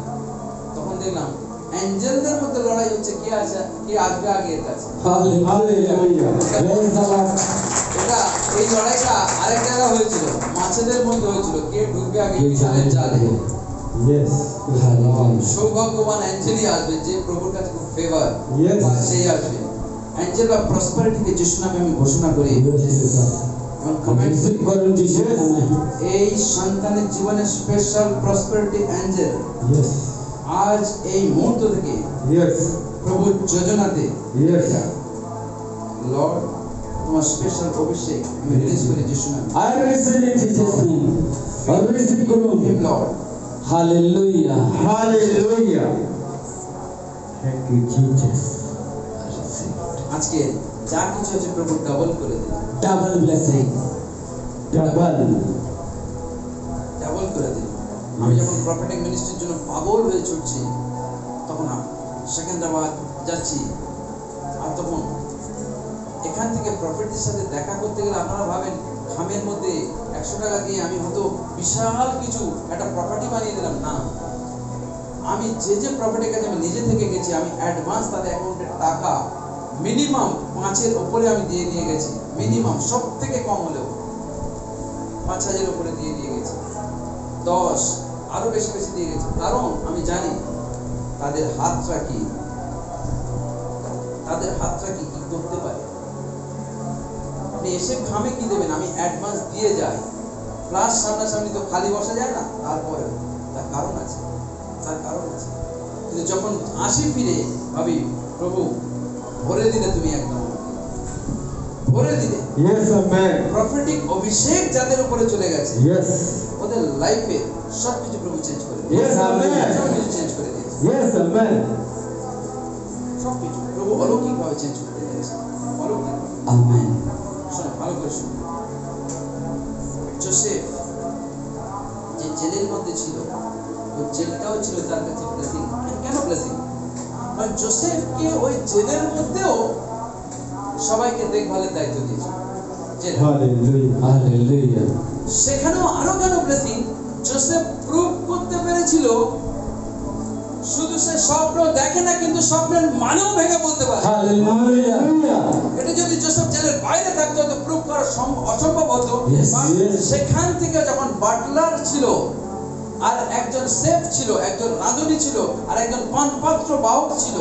তখন দেখলাম অ্যাঞ্জেলদের মধ্যে লড়াই হচ্ছে, কে আছে, কে আসবে আগে এর কাছে। Hallelujah. Praise the Lord. এটা এই লড়াইটা আরেক জায়গায় হয়েছিল, মাছেদের মধ্যে হয়েছিল, কে ঢুকবে আগে বিশালের জালে। Yes. Hallelujah. সৌভাগ্যবান অ্যাঞ্জেলই আসবে, যে প্রভুর কাছে খুব ফেভার, Yes. সেই আসবে। অ্যাঞ্জেল অফ প্রসপারিটিকে যিশু নামে আমি ঘোষণা করি, Yes, Jesus. এবং কমেন্ট রিসিভ করুন যিশুর নামে। এই সন্তানের জীবনে স্পেশাল প্রসপেরিটি অ্যাঞ্জেল Yes. আজ এই মুহূর্ত থেকে Yes. প্রভু যোজনাতে Yes. লর্ড তোমার স্পেশাল অভিষেক আমি রিলিজ করি যিশু নামে। I receive in Jesus name. আর রিসিভ করুন। Him lord hallelujah. Hallelujah. Thank you, Jesus. আজকে যা কিছু আছে প্রভু ডাবল করে দিন, ডাবল ব্লেসিং। Double. ডাবল করে দিন। আমি যখন প্রফেটিক মিনিস্ট্রির জন্য পাগল হয়ে ছুটছি তখন সেকেন্দ্রাবাদ যাচ্ছি, আর তখন এখান থেকে প্রফেটের সাথে দেখা করতে গেলে আপনারা ভাবেন খামের মধ্যে 100 টাকা দিয়ে আমি হয়তো বিশাল কিছু একটা প্রপার্টি বানিয়ে দিলাম। না, আমি যে প্রপার্টির কাছে আমি নিজে থেকে গেছি, আমি অ্যাডভান্স তাদের অ্যাকাউন্টে টাকা মিনিমাম 5-এর উপরে আমি দিয়ে নিয়ে গেছি। মিনিমাম সব থেকে কম হলেও 5,000-এর উপরে দিয়ে গেছি, 10 আরো বেশি বেশি দিয়ে গেছি। কারণ আমি জানি তাদের হাতটা কি কি করতে পারে। আপনি এসে খামে কি দেবেন, আমি অ্যাডভান্স দিয়ে যাই, প্লাস সামনাসামনি তো খালি বসা যায় না। তারপরে তার কারণ আছে। কিন্তু যখন আসি ফিরে ভাবি প্রভু ভরে দিলে, তুমি একদম ভরে দিলে। Yes, amen. প্রফেটিক অভিষেক যাদের উপরে চলে গেছে Yes. ওদের লাইফে সবকিছু প্রভু চেঞ্জ করে Yes, amen. সবকিছু চেঞ্জ করে দিয়েছে। Yes, amen. সবকিছু প্রভু অলৌকিক ভাবে চেঞ্জ করে দিয়েছে। অলৌকিক। আমেন। শোনো, ভালো করে শোনো। যোসেফ যে জেলের মধ্যে ছিল, ওই জেলটাও ছিল তার কাছে ব্লেসিং। কেন ব্লেসিং? কারণ যোসেফকে ওই জেলের মধ্যেও সবাইকে দেখভালের দায়িত্ব দিয়েছে। Jail Hallelujah. হালেলুয়া। সেখানেও আরো কেন ব্লেসিং? যোসেফ প্রুভ করতে পেরেছিল শুধু সে স্বপ্ন দেখে না, কিন্তু স্বপ্নের মানেও ভেঙে বলতে পারে। হালেলুয়া। Hallelujah. এটা যদি জোসেফ জেলের বাইরে থাকতো তো প্রুভ করা অসম্ভব হতো। Yes, yes. সেখান থেকে যখন বাটলার ছিল, আর একজন শেফ ছিল, একজন রাঁধুনি ছিল, আর একজন পানপাত্র বাহক ছিল,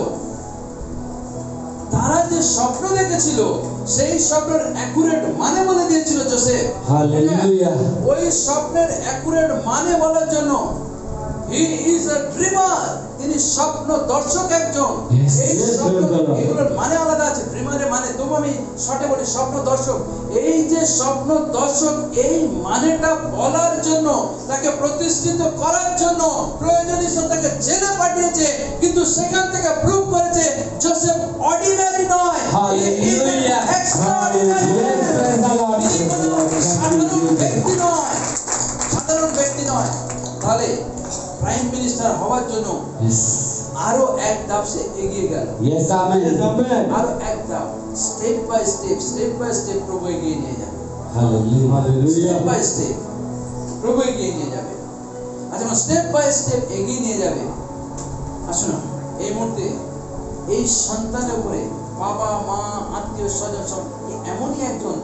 তারা যে স্বপ্ন দেখেছিল সেই স্বপ্নের অ্যাকুরেট মানে বলে দিয়েছিল জোসেফ। হালেলুয়া। ওই স্বপ্নের অ্যাকুরেট মানে বলার জন্য হি ইজ আ ড্রিমার, তিনি স্বপ্ন দর্শক একজন। Yes, এই yes, স্বপ্ন praise the Lord. এগুলোর মানে আলাদা আছে। ড্রিমারের মানে, তবু আমি শর্টে বলি স্বপ্ন দর্শক। এই যে স্বপ্ন দর্শক, এই মানেটা বলার জন্য, তাকে প্রতিষ্ঠিত করার জন্য প্রয়োজনীয় সময় তাকে জেলে পাঠিয়েছে, কিন্তু সেখান থেকে প্রুভ করেছে জোসেফ অর্ডিনারি নয়, Hallelujah. Extraordinary. Yes, praise the Lord. তিনি কোনো সাধারণ ব্যক্তি নয়, সাধারণ ব্যক্তি নয়। তাহলে প্রাইম মিনিস্টার হওয়ার জন্য Yes. আরো এক ধাপ সে এগিয়ে গেল। Yes, amen. Yes, amen. আরো এক ধাপ, স্টেপ বাই স্টেপ প্রভু এগিয়ে নিয়ে যাবে। Hallelujah. Step Hallelujah. By step প্রভু এগিয়ে নিয়ে যাবে। আচ্ছা, স্টেপ বাই স্টেপ এগিয়ে নিয়ে যাবে। আসুন, এই মুহূর্তে এই সন্তানের উপরে বাবা মা আত্মীয় স্বজন সব এমনই একজন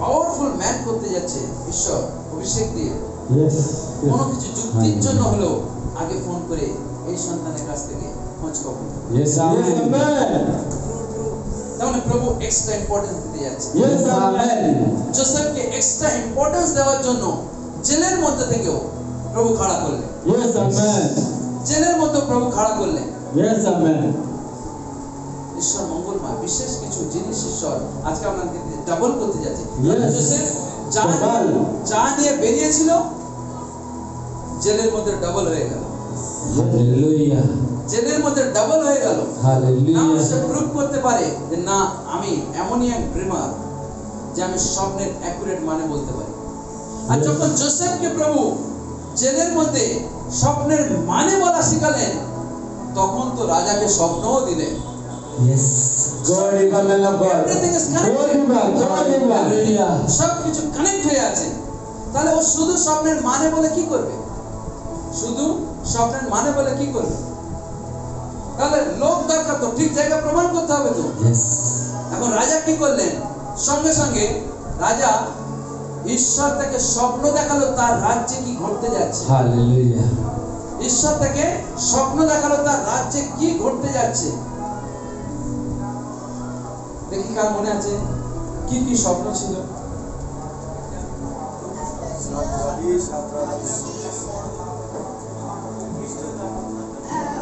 পাওয়ারফুল ম্যান করতে যাচ্ছে ঈশ্বর অভিষেক দিয়ে। Yes. কোনো কিছু যুক্তির জন্য হলেও আগে ফোন করে এই সন্তানের কাছ থেকে খোঁজ খবর। Yes, Yes, amen. amen. তাহলে প্রভু এক্সট্রা ইম্পর্টেন্স দিতে যাচ্ছে। Yes, amen. জোসেফকে এক্সট্রা ইম্পর্টেন্স দেওয়ার জন্য জেলের মধ্যে থেকেও প্রভু খাড়া করলেন। Yes, amen. জেলের মধ্যে প্রভু খাড়া করলেন। Yes, amen. ঈশ্বর মঙ্গলময় বিশেষ কিছু জিনিস ঈশ্বর আজকে আপনাকে ডাবল করতে যাচ্ছে। Yes. Joseph Double. যা নিয়ে বেরিয়েছিল জেলের মধ্যে ডাবল হয়ে গেল। হালেলুয়া। জেলের মধ্যে ডাবল হয়ে গেল। না হালেলুয়া। সে প্রুভ করতে পারে যে না, আমি এমনই এক ড্রিমার যে আমি স্বপ্নের অ্যাকুরেট মানে বলতে পারি। আর যখন জোসেফকে প্রভু জেলের মধ্যে স্বপ্নের মানে বলা শিখালেন, তখন তো রাজাকে স্বপ্নও দিলেন। Yes. God is the man of God. Everything is God connected. is God. God is God. Hallelujah. সবকিছু কানেক্ট হয়ে আছে। তাহলে ও শুধু স্বপ্নের মানে বলে কি করবে? শুধু স্বপ্নের মানে বলে কি করবে? তাহলে লোক দরকার তো, ঠিক জায়গা প্রমাণ করতে হবে তো। Yes. এখন রাজা কি করলেন? সঙ্গে সঙ্গে রাজা, ঈশ্বর তাকে স্বপ্ন দেখালো তার রাজ্যে কি ঘটতে যাচ্ছে। হালেলুয়া। ঈশ্বর তাকে স্বপ্ন দেখালো তার রাজ্যে কি ঘটতে যাচ্ছে। দেখি কার মনে আছে কি কি স্বপ্ন ছিল?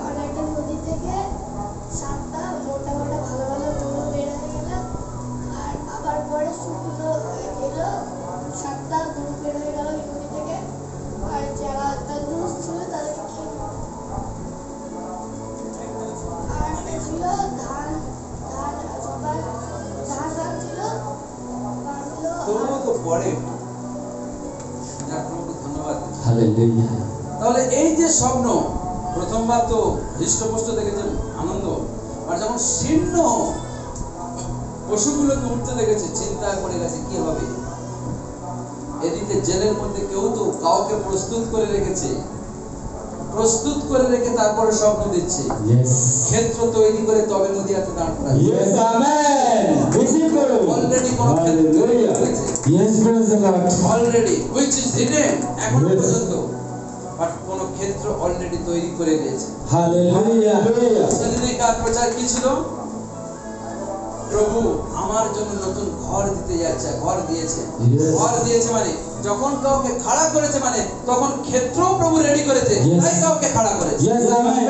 অনেকটা নদী থেকে 7টা মোটা মোটা ভালো ভালো গরু বের হয়ে গেল, আর আবার পরে শুকনো গেল 7টা গরু বের হয়ে গেল ওই নদী থেকে, আর যারা তন্দুরুস্ত ছিল তাদেরকে খেয়ে নিল। আর একটা ছিল ধান ধান সবাই ধান রাখছিল, বাঁধলো। তবুও তো পরে যাক, প্রভুকে ধন্যবাদ। হালেলুয়া। তাহলে এই যে স্বপ্ন, প্রথমবার তো হৃষ্টপুষ্ট দেখেছেন আনন্দ, আর যখন শীর্ণ পশুগুলোকে উঠতে দেখেছে চিন্তা করে গেছে কি হবে। এদিকে জেলের মধ্যে কেউ তো কাউকে প্রস্তুত করে রেখেছে, প্রস্তুত করে রেখে তারপরে স্বপ্ন দিচ্ছে। Yes. ক্ষেত্র তৈরি করে তবে নদী হাতে দাঁড় করা। Yes, amen. Receive করো। অলরেডি কোন ক্ষেত্র তৈরি Hallelujah. করেছে, Yes, praise the Lord. Already which is hidden এখনো Yes. পর্যন্ত, বাট কোন ক্ষেত্র অলরেডি তৈরি করে দিয়েছে। Hallelujah. সেদিনে কার প্রচার কি ছিল? প্রভু আমার জন্য নতুন ঘর দিতে যাচ্ছে, ঘর দিয়েছে। Yes. ঘর দিয়েছে মানে যখন কাউকে খাড়া করেছে মানে তখন ক্ষেত্র প্রভু রেডি করেছে, Yes. তাই কাউকে খাড়া করেছে, Yes, amen.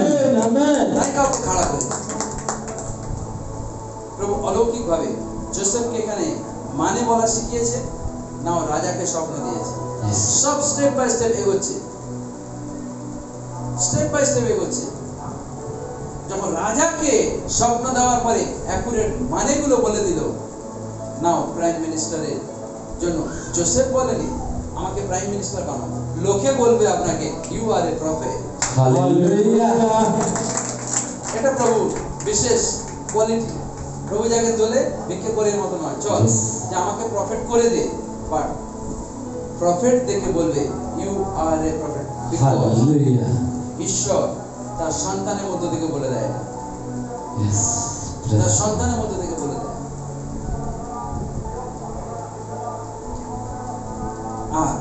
Amen. তাই কাউকে খাড়া করেছে। প্রভু অলৌকিক ভাবে জোসেফকে এখানে মানে বলা শিখিয়েছে, নাও রাজাকে স্বপ্ন দিয়েছে। Yes. সব স্টেপ বাই স্টেপ এগোচ্ছে, স্টেপ বাই স্টেপ এগোচ্ছে। যখন রাজাকে স্বপ্ন দেওয়ার পরে অ্যাকুরেট মানেগুলো বলে দিল, নাও প্রাইম মিনিস্টারের জন্য জোসেফ বলেনি আমাকে প্রাইম মিনিস্টার বানাও, লোকে বলবে আপনাকে you are a prophet. Hallelujah. এটা প্রভু বিশেষ কোয়ালিটি। প্রভু যাকে তোলে ভিক্ষে করের মতো নয়, চল Yes. যে আমাকে প্রফেট করে দে, বাট প্রফেট দেখে বলবে you are a prophet. Hallelujah. ঈশ্বর তার সন্তানের মধ্য থেকে বলে দেয় না, Yes. তার সন্তানের মধ্য থেকে বলে দেয়। আর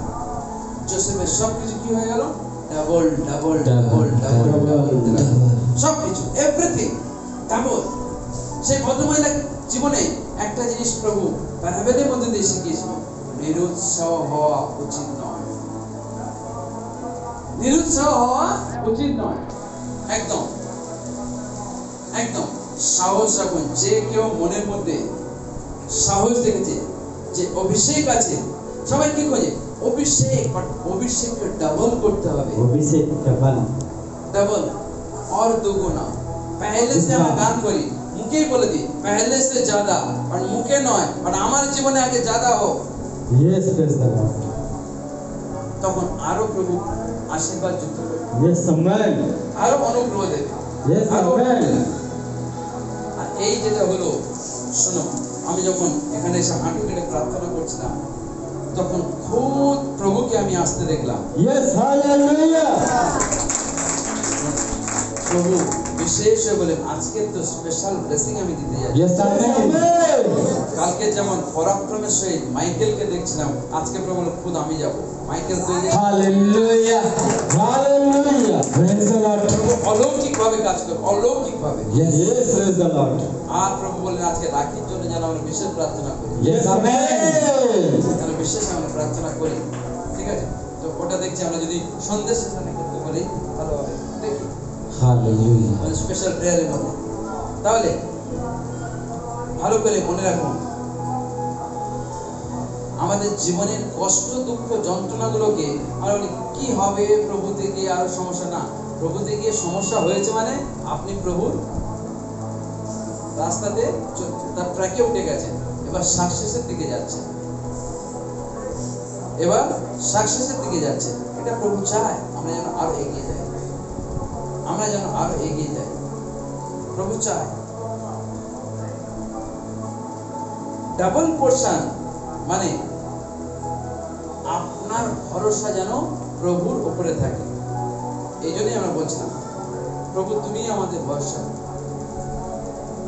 জোসেফের সবকিছু কি হয়ে গেল? Double double double double double সবকিছু, এভরিথিং ডাবল। সেই ভদ্রমহিলা জীবনে একটা জিনিস প্রভু প্যারাবেলের মধ্যে দিয়ে শিখিয়েছিল, নিরুৎসাহ হওয়া উচিত নয়, নিরুৎসাহ হওয়া উচিত নয়। একদম একদম সাহস রাখুন। যে কেউ মনের মধ্যে সাহস দেখেছে যে অভিষেক আছে, সবাই কি খোঁজে? অভিষেক, বাট অভিষেককে ডাবল করতে হবে, অভিষেক ডাবল डबल और दुगुना। पहले से हम गान करी मुखे बोले दी पहले से ज्यादा, और मुखे नয় और আমার জীবনে আগে ज्यादा हो। Yes, praise the Lord. তখন আরো প্রভু আশীর্বাদ যুক্ত করবে, Yes, amen. আরো অনুগ্রহ দেবে। Yes, আরো amen. আর এই যেটা হলো, শোনো, আমি যখন এখানে এসে হাঁটু কেটে প্রার্থনা করছিলাম তখন খুব প্রভুকে আমি আসতে দেখলাম। Yes, hallelujah. প্রভু বিশেষ বলেন আজকে তো স্পেশাল ব্লেসিং আমি দিতে যাচ্ছি। Yes, amen. কালকে যেমন পরাক্রমের সহিত মাইকেলকে দেখছিলাম, আজকে প্রভু খুদ আমি যাব। মাইকেল তৈরি, Hallelujah. Hallelujah. Praise the Lord. অলৌকিক ভাবে কাজ করে, অলৌকিক ভাবে। Yes, praise the Lord. আর প্রভু বললেন আজকে রাখির জন্য যেন আমরা বিশেষ প্রার্থনা করি, Yes, amen. যেন বিশেষ আমরা প্রার্থনা করি। ঠিক আছে, তো ওটা দেখছি আমরা যদি সন্দেশ সেখানে করতে পারি ভালো হবে। দেখি হালেলুয়া। মানে স্পেশাল প্রেয়ারের মধ্যে। তাহলে ভালো করে মনে রাখুন, আমাদের জীবনের কষ্ট দুঃখ যন্ত্রণাগুলোকে আমরা বলি কি হবে প্রভুতে গিয়ে আর সমস্যা না। প্রভুতে গিয়ে সমস্যা হয়েছে মানে আপনি প্রভুর রাস্তাতে তার ট্র্যাকে উঠে গেছেন, এবার সাকসেসের দিকে যাচ্ছে, এবার সাকসেসের দিকে যাচ্ছে। এটা প্রভু চায় আমরা যেন আরো এগিয়ে যাই, আমরা যেন আরো এগিয়ে যাই, প্রভু চায়। ডাবল পোর্শন মানে আপনার ভরসা যেন প্রভুর উপরে থাকে। এই জন্যই আমরা বলছিলাম প্রভু তুমি আমাদের ভরসা।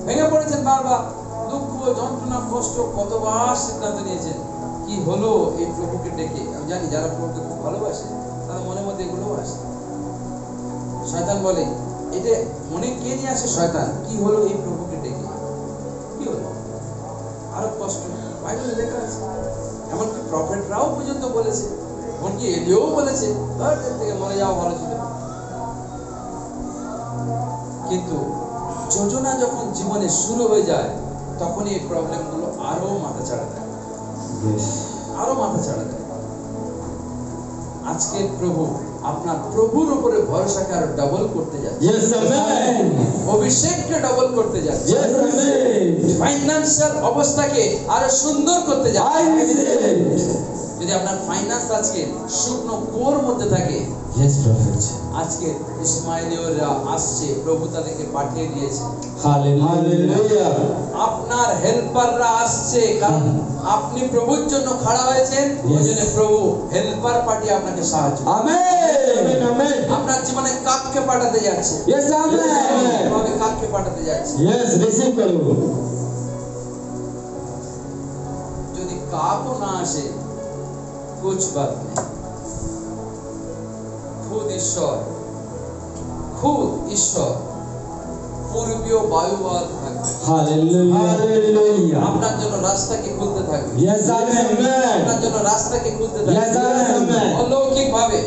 ভেঙে পড়েছেন বারবার, দুঃখ যন্ত্রণা কষ্ট, কতবার সিদ্ধান্ত নিয়েছেন, কি হলো এই প্রভুকে ডেকে। আমি জানি যারা প্রভুকে খুব ভালোবাসে তাদের মনের মধ্যে এগুলোও আসে। শয়তান বলে এটা মনে কে নিয়ে আসে? শয়তান। কি হলো এই প্রভুকে ডেকে, কি হলো? আরো কষ্ট বাইবেলে লেখা আছে, এমনকি প্রফেটরাও পর্যন্ত বলেছে এমনকি এলিও বলেছে ধর এর থেকে মরে যাওয়া ভালো ছিল। কিন্তু যোজনা যখন জীবনে শুরু হয়ে যায় তখনই এই প্রবলেমগুলো আরো মাথা চাড়া দেয়, আরো মাথা চাড়া দেয়। আজকে প্রভু আপনার প্রভুর উপরে ভরসাকে আরো ডাবল করতে যাচ্ছে, Yes, amen. অভিষেককে ডাবল করতে যাচ্ছে, Yes, amen. ফাইন্যান্সিয়াল অবস্থাকে আরো সুন্দর করতে যাচ্ছে। I receive it. যদি আপনার ফাইন্যান্স আজকে শুকনো কুয়োর মধ্যে থাকে, Yes, prophet. আজকে ইসমাইলীয়রা আসছে, প্রভু তাদেরকে পাঠিয়ে দিয়েছে। Hallelujah. Hallelujah. আপনার হেল্পাররা আসছে, কারণ আপনি প্রভুর জন্য খাড়া হয়েছেন, ওইজন্য প্রভু হেল্পার পাঠিয়ে আপনাকে সাহায্য করবে। Amen. Amen. আপনার জীবনে কাককে পাঠাতে যাচ্ছে, Yes, amen. কিভাবে কাককে পাঠাতে যাচ্ছে। Yes, receive করো। যদি কাকও না আসে, কুছ বাত নেই, খুদ ঈশ্বর, খুদ ঈশ্বর পূর্বীয় বায়ুবাদ থাকবে, Hallelujah. Hallelujah. আপনার জন্য রাস্তাকে খুলতে থাকবে, Yes, amen. আপনার জন্য রাস্তাকে খুলতে Yes, থাকবে amen. অলৌকিক ভাবে।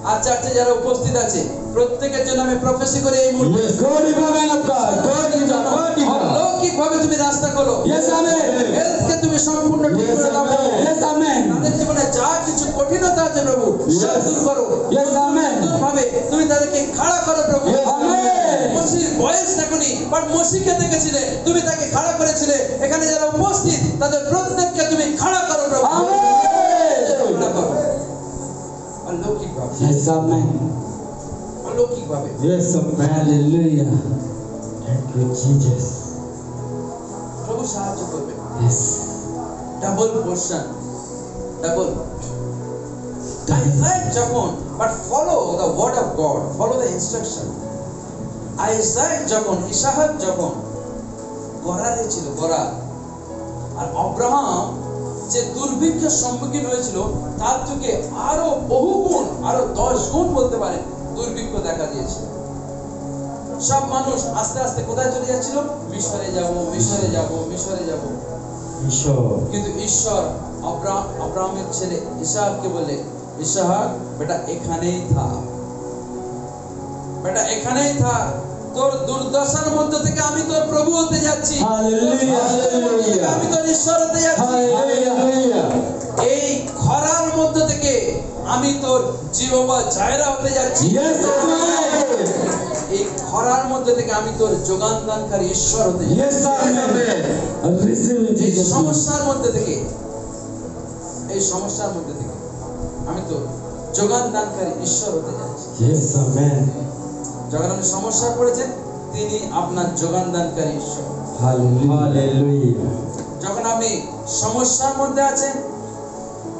আর চার্চে যারা উপস্থিত আছে প্রত্যেকের জন্য আমি প্রফেসি করে এই মুহূর্তে, Yes, God is a man of God. God is a God is a- অলৌকিক ভাবে তুমি রাস্তা করো, Yes, amen. হেলথকে তুমি সম্পূর্ণ ঠিক Yes, করে দাও। amen. Yes, amen. তাদের জীবনে যা কিছু কঠিনতা আছে প্রভু সব Yes. দূর করো, Yes, amen. ভাবে তুমি তাদেরকে খাড়া করো প্রভু। Yes, amen. মসির বয়স দেখনি, বাট মসিকে দেখেছিলে, তুমি তাকে খাড়া করেছিলে। এখানে যারা উপস্থিত তাদের প্রত্যেককে তুমি খাড়া করো প্রভু, Amen. খাড়া করো অলৌকিক ভাবে, Yes, amen. অলৌকিক ভাবে। Yes, amen. Hallelujah. Thank you, Jesus. প্রভু সাহায্য করবে, Yes. Double portion, double. Isaac যখন, but follow the word of God, follow the instruction. Isaac যখন, ইসাহাক যখন গরারে ছিল, গরার, আর আব্রাহাম যে দুর্ভিক্ষের সম্মুখীন হয়েছিল তার থেকে আরো বহু গুণ, আরো 10 গুণ বলতে পারে দুর্ভিক্ষ দেখা দিয়েছিল। সব মানুষ আস্তে আস্তে কোথায় চলে যাচ্ছিল? মিশরে যাব, মিশরে যাব, মিশরে যাব। ঈশ্বর। কিন্তু ঈশ্বর আব্রাহামের ছেলে ইসহাককে বলে, ইসহাক বেটা এখানেই থাক, বেটা এখানেই থাক, তোর দুর্দশার মধ্যে থেকে আমি তোর প্রভু হতে যাচ্ছি, Hallelujah. Hallelujah. আমি তোর ঈশ্বর হতে যাচ্ছি। Hallelujah. এই খরার মধ্যে থেকে আমি তোর জিহোবা জায়রা হতে যাচ্ছি। Yes, amen. এই খরার মধ্যে থেকে আমি তোর যোগানদানকারী ঈশ্বর হতে যাচ্ছি। Yes, amen. Receive it, এই Jesus. সমস্যার মধ্যে থেকে, এই সমস্যার মধ্যে থেকে আমি তো যোগানদানকারী ঈশ্বর হতে যাচ্ছি। Yes, amen. যখন আপনি সমস্যায় পড়েছেন, তিনি আপনার যোগানদানকারী ঈশ্বর। Hallelujah. যখন আপনি সমস্যার মধ্যে আছেন,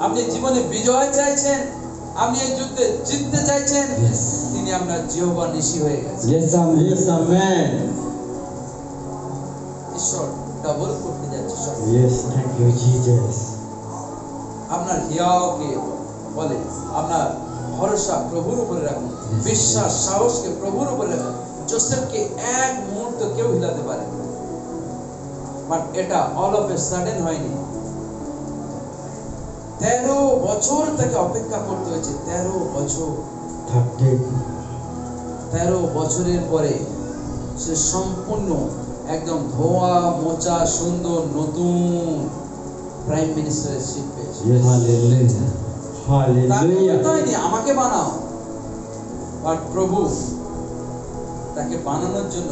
আপনি জীবনে বিজয় চাইছেন, আপনি এই যুদ্ধে জিততে চাইছেন, Yes. তিনি আপনার জিহোবা নিশি হয়ে গেছেন। Yes, amen. Yes, amen. ঈশ্বর ডাবল করতে যাচ্ছে সব। Yes, thank you, Jesus. আপনার হিয়াওকে বলে, আপনার ভরসা প্রভুর উপরে রাখুন, বিশ্বাস সাহসকে প্রভুর উপরে রাখুন। যোসেফকে এক মুহূর্ত কেউ হিলাতে পারে, বাট এটা অল অফ এ সাডেন হয়নি। 13 বছর তাকে অপেক্ষা করতে হয়েছে, 13 বছর। 13 বছরের পরে সে সম্পূর্ণ একদম ধোয়া মোচা সুন্দর নতুন প্রাইম মিনিস্টারের সিট পেয়েছে। Yes. Hallelujah. তাকে Hallelujah. বলতে হয়নি আমাকে বানাও, বাট প্রভু তাকে বানানোর জন্য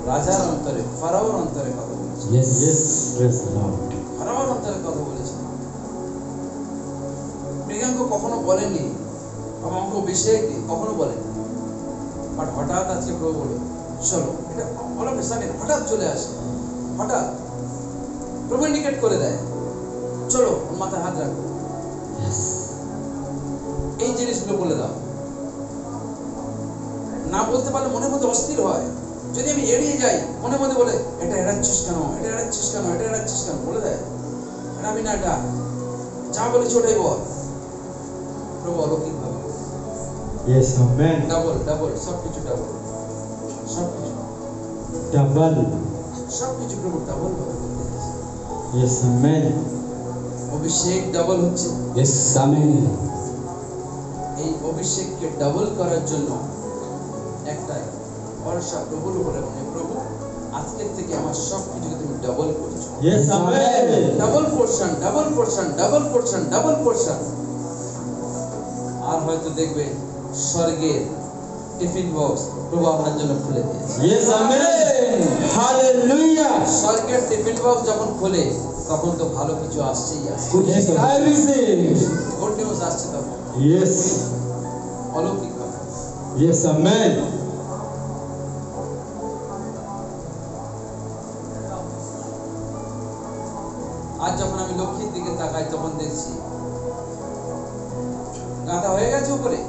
রাজার অন্তরে, ফারাওর অন্তরে কথা বলেছে, Yes. Yes, praise the Lord. ফারাওর অন্তরে কথা বলেছে। মৃগাঙ্ক কখনো বলেনি, বাবা আমাকে অভিষেক দিন, কখনো বলেনি। বাট হঠাৎ আজকে প্রভু বলে, চলো, এটা অল অফ এ সাডেন হঠাৎ চলে আসে, হঠাৎ প্রভু ইন্ডিকেট করে দেয়, চলো ওর মাথায় হাত রাখো, Yes. এই জিনিসগুলো বলে দাও। না বলতে পারলে মনের মধ্যে অস্থির হয়। যদি আমি এড়িয়ে যাই, মনের মধ্যে বলে, এটা এড়াচ্ছিস কেন, এটা এড়াচ্ছিস কেন, এটা এড়াচ্ছিস কেন, বলে দেয়, এটা আমি না, এটা যা বলেছি ওটাই বল। প্রভু অলৌকিক ভাবে Yes, amen. ডাবল ডাবল সবকিছু ডাবল, সবকিছু Double. সবকিছু প্রভু ডাবল ভাবে করতে যাচ্ছে। Yes, amen. অভিষেক ডাবল হচ্ছে, Yes, amen. অভিষেককে ডাবল করার জন্য একটাই ভরসা প্রভুর উপরে, মানে প্রভু আজকের থেকে আমার সব কিছুকে তুমি ডাবল করছো, Yes, amen. Double portion, double portion, double portion, double portion. আর হয়তো দেখবে স্বর্গের টিফিন বক্স প্রভু আপনার জন্য খুলে দিয়েছে। Yes, amen. Hallelujah. স্বর্গের টিফিন বক্স যখন খোলে তখন তো ভালো কিছু আসছেই আসছে, Yes, I receive. Good news আসছে তখন Yes. অলৌকিক কথা। Yes, amen. আজ যখন আমি লক্ষ্মীর দিকে তাকাই তখন দেখছি গাঁথা হয়ে গেছে উপরে,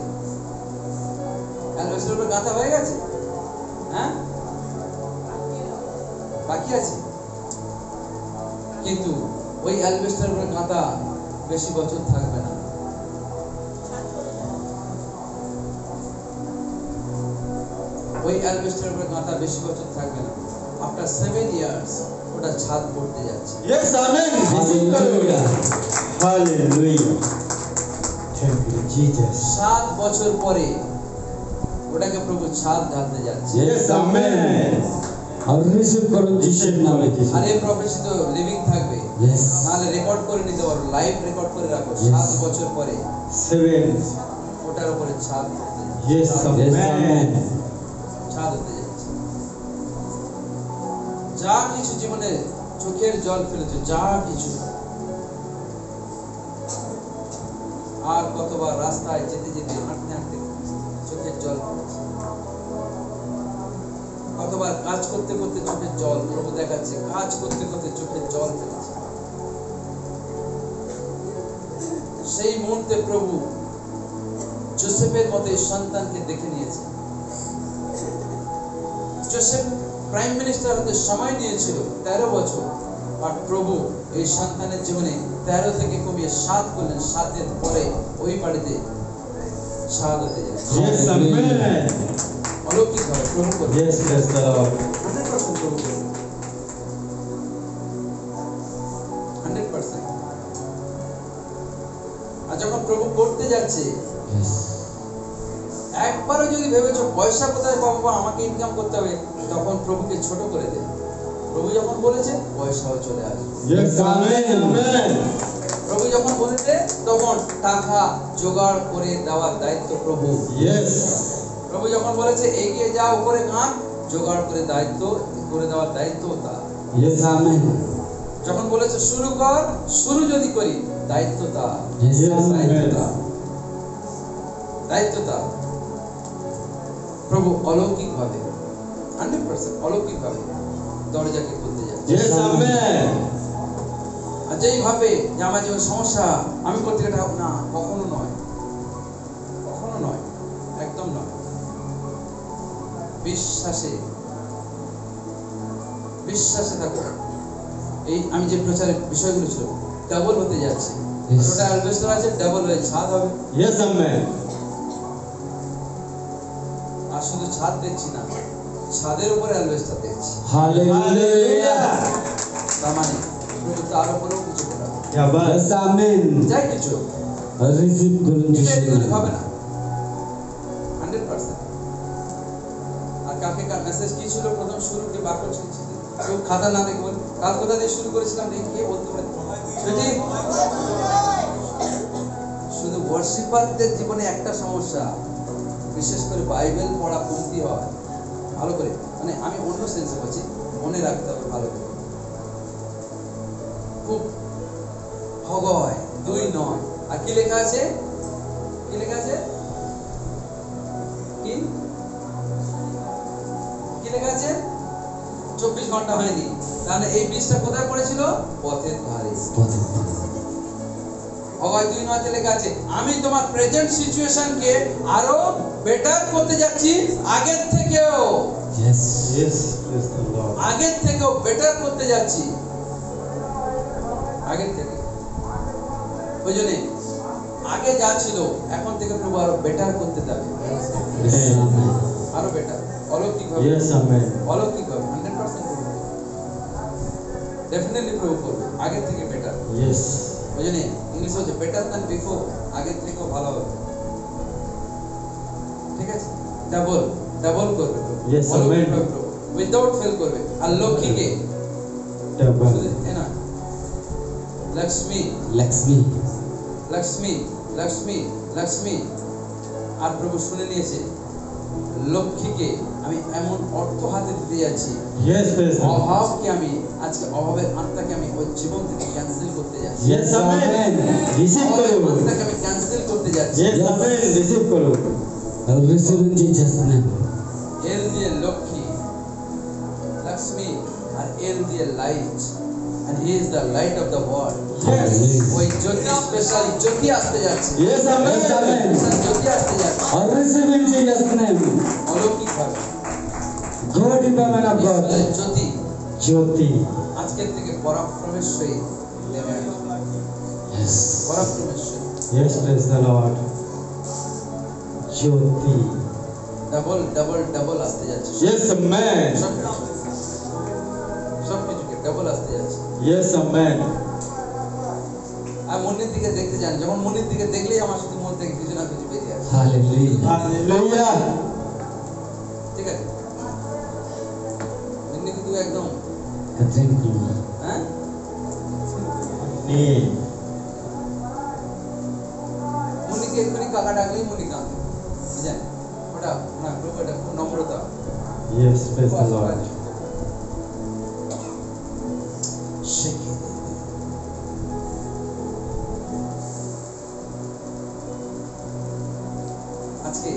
অ্যালবেস্টারের উপরে গাঁথা হয়ে গেছে, হ্যাঁ বাকি আছে, কিন্তু ওই অ্যালবেস্টারের উপরে গাঁথা বেশি বছর থাকবে না। ওই অ্যালবেস্টারের উপরে গাঁথা বেশি বছর থাকবে না। আফটার 7 ইয়ার্স ওটা ছাদ পড়তে যাচ্ছে। Yes, amen. Hallelujah. Hallelujah. Thank you, Jesus. 7 বছর পরে ওটাকে প্রভু ছাদ ঢালতে যাচ্ছে। Yes, amen. আর রিসিভ করুন যিশুর নামে। আর এই প্রফেসি তো লিভিং থাকবে, Yes. নাহলে রেকর্ড করে নিতে পারো, লাইভ রেকর্ড করে রাখো। Yes. 7 বছর পরে 7. ওটার উপরে ছাদ পড়তে যাচ্ছে, Yes, Yes, amen. amen. ছাদ হতে যাচ্ছে। যা কিছু জীবনে চোখের জল ফেলেছে, যা কিছু, আর কতবার রাস্তায় যেতে যেতে হাঁটতে হাঁটতে চোখের জল ফেলেছে, কতবার কাজ করতে করতে চোখের জল প্রভু দেখাচ্ছে, কাজ করতে করতে চোখের জল ফেলেছে। সেই মুহূর্তে প্রভু যোসেফের মতো এই সন্তানকে দেখে নিয়েছে। যোসেফ প্রাইম মিনিস্টার হতে সময় নিয়েছিল 13 বছর, আর প্রভু এই সন্তানের জীবনে 13 থেকে কমিয়ে 7 করলেন। 7-এর পরে ওই বাড়িতে ছাদ হতে যাচ্ছে। Yes, amen. অলৌকিক ভাবে প্রভু করবে, Yes, bless the Lord. 100% প্রভু করবে, 100%। আর যখন প্রভু করতে যাচ্ছে, Yes. একবারও যদি ভেবেছো পয়সা কোথায় পাবো বা আমাকে ইনকাম করতে হবে, তখন প্রভুকে ছোট করে দেবে। প্রভু যখন বলেছে পয়সাও চলে আসবে, Yes, amen, amen. প্রভু যখন বলেছে তখন টাকা জোগাড় করে দেওয়ার দায়িত্ব প্রভু। Yes. প্রভু যখন বলেছে এগিয়ে যাও উপরে গান, জোগাড় করে দায়িত্ব করে দেওয়ার দায়িত্ব তার। Yes, amen. যখন বলেছে শুরু কর, শুরু যদি করি, দায়িত্ব তার, Yes, Yes, amen. দায়িত্ব তার, দায়িত্ব তার। প্রভু অলৌকিক ভাবে 100% অলৌকিক ভাবে দরজাকে খুলতে যাচ্ছে। Yes, amen. আর যেই ভাবে যে আমার জীবনে সমস্যা আমি করতে গেলে না, কখনো নয়, কখনো নয়, একদম নয়। বিশ্বাসে, বিশ্বাসে থাকো। এই আমি যে প্রচারের বিষয়গুলো ছিল ডাবল হতে যাচ্ছে, Yes. ওটা অ্যালবেস্টার আছে, ডাবল হয়ে ছাদ হবে। Yes, amen. আর শুধু ছাদ দেখছি না, ছাদের উপরে অ্যালবেস্টার দেখছি। Hallelujah. তার মানে প্রভু তার উপরেও কিছু করাবে, Yeah, Yes, but amen. যাই কিছু আর রিসিভ করুন এটা যিশুর এটুকুনি হবে নামে। না, 100%। আর কালকে কার মেসেজ কি ছিল? প্রথম শুরুতে বাক্য ছিল, কেউ খাতা না দেখে বল, কাল কোথা দিয়ে শুরু করেছিলাম দেখি কে বলতে পারে? যদি শুধু ওয়ার্শিপারদের জীবনে একটা সমস্যা, বিশেষ করে বাইবেল পড়া কমতি হয় ভালো করে, মানে আমি অন্য সেন্সে বলছি, মনে রাখতে হবে ভালো করে। খুব হগয় 2 নয়। আর কি লেখা আছে? কি লেখা আছে? কি কি লেখা আছে? 24 ঘন্টা হয়নি, তাহলে এই বীজটা কোথায় পড়েছিল? পথের ধারে। হগয় 2:9 লেখা আছে, আমি তোমার প্রেজেন্ট সিচুয়েশনকে আরো বেটার করতে যাচ্ছি, আগের থেকেও, Yes. yes, bless the Lord. আগের থেকেও বেটার করতে যাচ্ছি, আগের থেকে। ওই জন্য আগে যা ছিল এখন থেকে প্রভু আরো বেটার করতে যাবে, Yes, amen. আরো বেটার, অলৌকিক ভাবে, Yes, amen. অলৌকিক ভাবে 100% প্রভু ডেফিনেটলি প্রভু করবে, আগের থেকে বেটার। Yes. ওই জন্য ইংলিশ হচ্ছে বেটার দ্যান বিফোর, আগের থেকেও ভালো হবে। ঠিক আছে, ডাবল ডাবল করবে Yes, amen. উইদাউট ফেল করবে। আর লক্ষ্মীকে Double. শুধু এ না, লক্ষ্মী লক্ষ্মী লক্ষ্মী লক্ষ্মী লক্ষ্মী। আর প্রভু শুনে নিয়েছে, লক্ষ্মীকে আমি এমন অর্থ হাতে দিতে যাচ্ছি, Yes, praise the Lord. অভাবকে আমি আজকে অভাবের আত্মাকে আমি ওই জীবন থেকে ক্যান্সেল করতে যাচ্ছি। Yes, amen. Receive অভাবের করো। আত্মাকে আমি ক্যান্সেল করতে যাচ্ছি। Yes, amen. Receive করো। receive in Jesus name এল দিয়ে লক্ষ্মী লক্ষ্মী, আর এল দিয়ে light, and he is the light of the world. Yes. ওই জ্যোতি, স্পেশাল জ্যোতি আসতে যাচ্ছে, Yes, amen. স্পেশাল জ্যোতি আসতে যাচ্ছে I receive in Jesus name অলৌকিক ভাবে। go deeper man of God জ্যোতি জ্যোতি। আজকের থেকে পরাক্রমের সহিত নেমে আসবে, yes পরাক্রমের সহিত। Yes, praise the Lord. Jyoti. Double double double আসতে যাচ্ছে, Yes, amen. সব কিছুকে ডাবল আসতে যাচ্ছে। Yes, amen. আর মনের দিকে দেখতে যান, যখন মনের দিকে দেখলেই আমার সাথে মন থেকে কিছু না কিছু বেরিয়ে আসে, hallelujah Hallelujah. ঠিক আছে? এমনি কিন্তু একদম thank you হ্যাঁ, নেই। মনিকে এক্ষুনি কাকা ডাকলেই মনি কাঁদে, বুঝলেন? ওটা না প্রভু, এটা খুব নম্রতা। Yes, praise the Lord. শেখে আজকে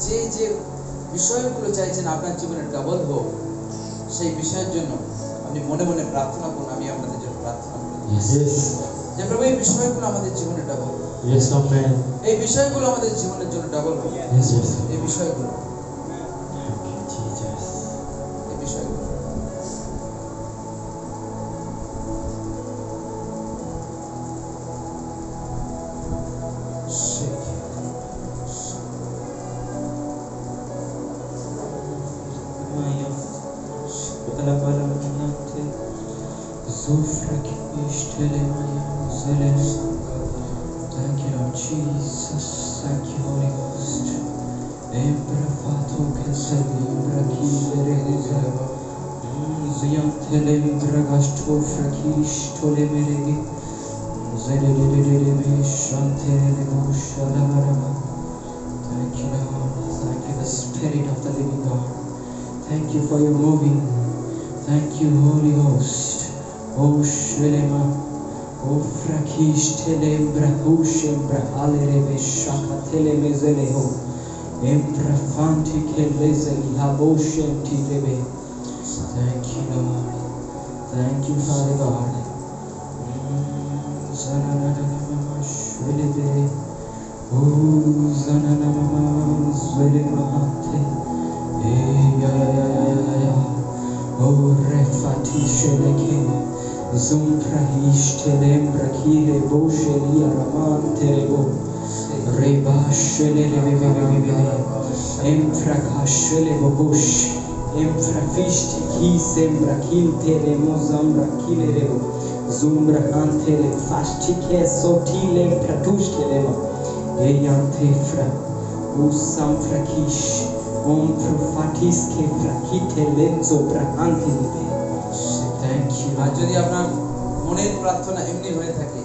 যে যে বিষয়গুলো চাইছেন আপনার জীবনে ডাবল হোক, সেই বিষয়ের জন্য আপনি মনে মনে প্রার্থনা করুন। আমি আপনাদের জন্য প্রার্থনা করি yes Yes, যে প্রভু এই বিষয়গুলো আমাদের জীবনে ডাবল হোক, yes, amen. এই বিষয়গুলো আমাদের জীবনের জন্য ডাবল হোক, yes Yes. এই বিষয়গুলো, Thank you, Jesus. এই বিষয়গুলো। শেখে Maya, Bala Bala Nante, Zufra Kishtele Maya, Zelene. Thank you, Lord Jesus. Thank you, Holy Ghost. Embra Fato Keseli, Embra Kile Rezava. Zian Telembra Gasto Frakish Tole Meregi. Zedede Shantele Shalabarama. Thank you, Lord. Thank you, the Spirit of the living God. Thank you for your moving. Thank you, Holy Ghost. O Shelema, O Frakish Telembra Hushembra Alerebe Shaka Telemezeleho, Embra Fanti Kelezeli Haboshenti Rebe. Thank you, Lord. Thank you, Father God. Zananamama Shvelebere. Oh, Zananamama Zwelemahate. Oh, refati sheleke, zumpra ishtelembra kile boshelia raman terebo, reba shelele empra kashele bobush, empra fishti ki sembra kil teremo zambra kile rebo, zumbra antere fasti ke sotile pratushkelema, eyantefra, usamfra kish. Om profatis ke frakite lenzo brahantilibe. Thank you. আর যদি আপনার মনের প্রার্থনা এমনি হয়ে থাকে,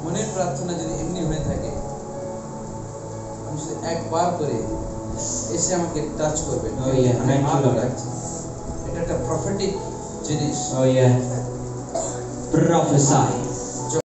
মনের প্রার্থনা যদি এমনি হয়ে থাকে, আপনি শুধু একবার করে এসে আমাকে টাচ করবেন। Oh yeah, আমি thank you, ভালো Lord. লাগছে। এটা একটা প্রফেটিক জিনিস। Oh yeah. Prophesy.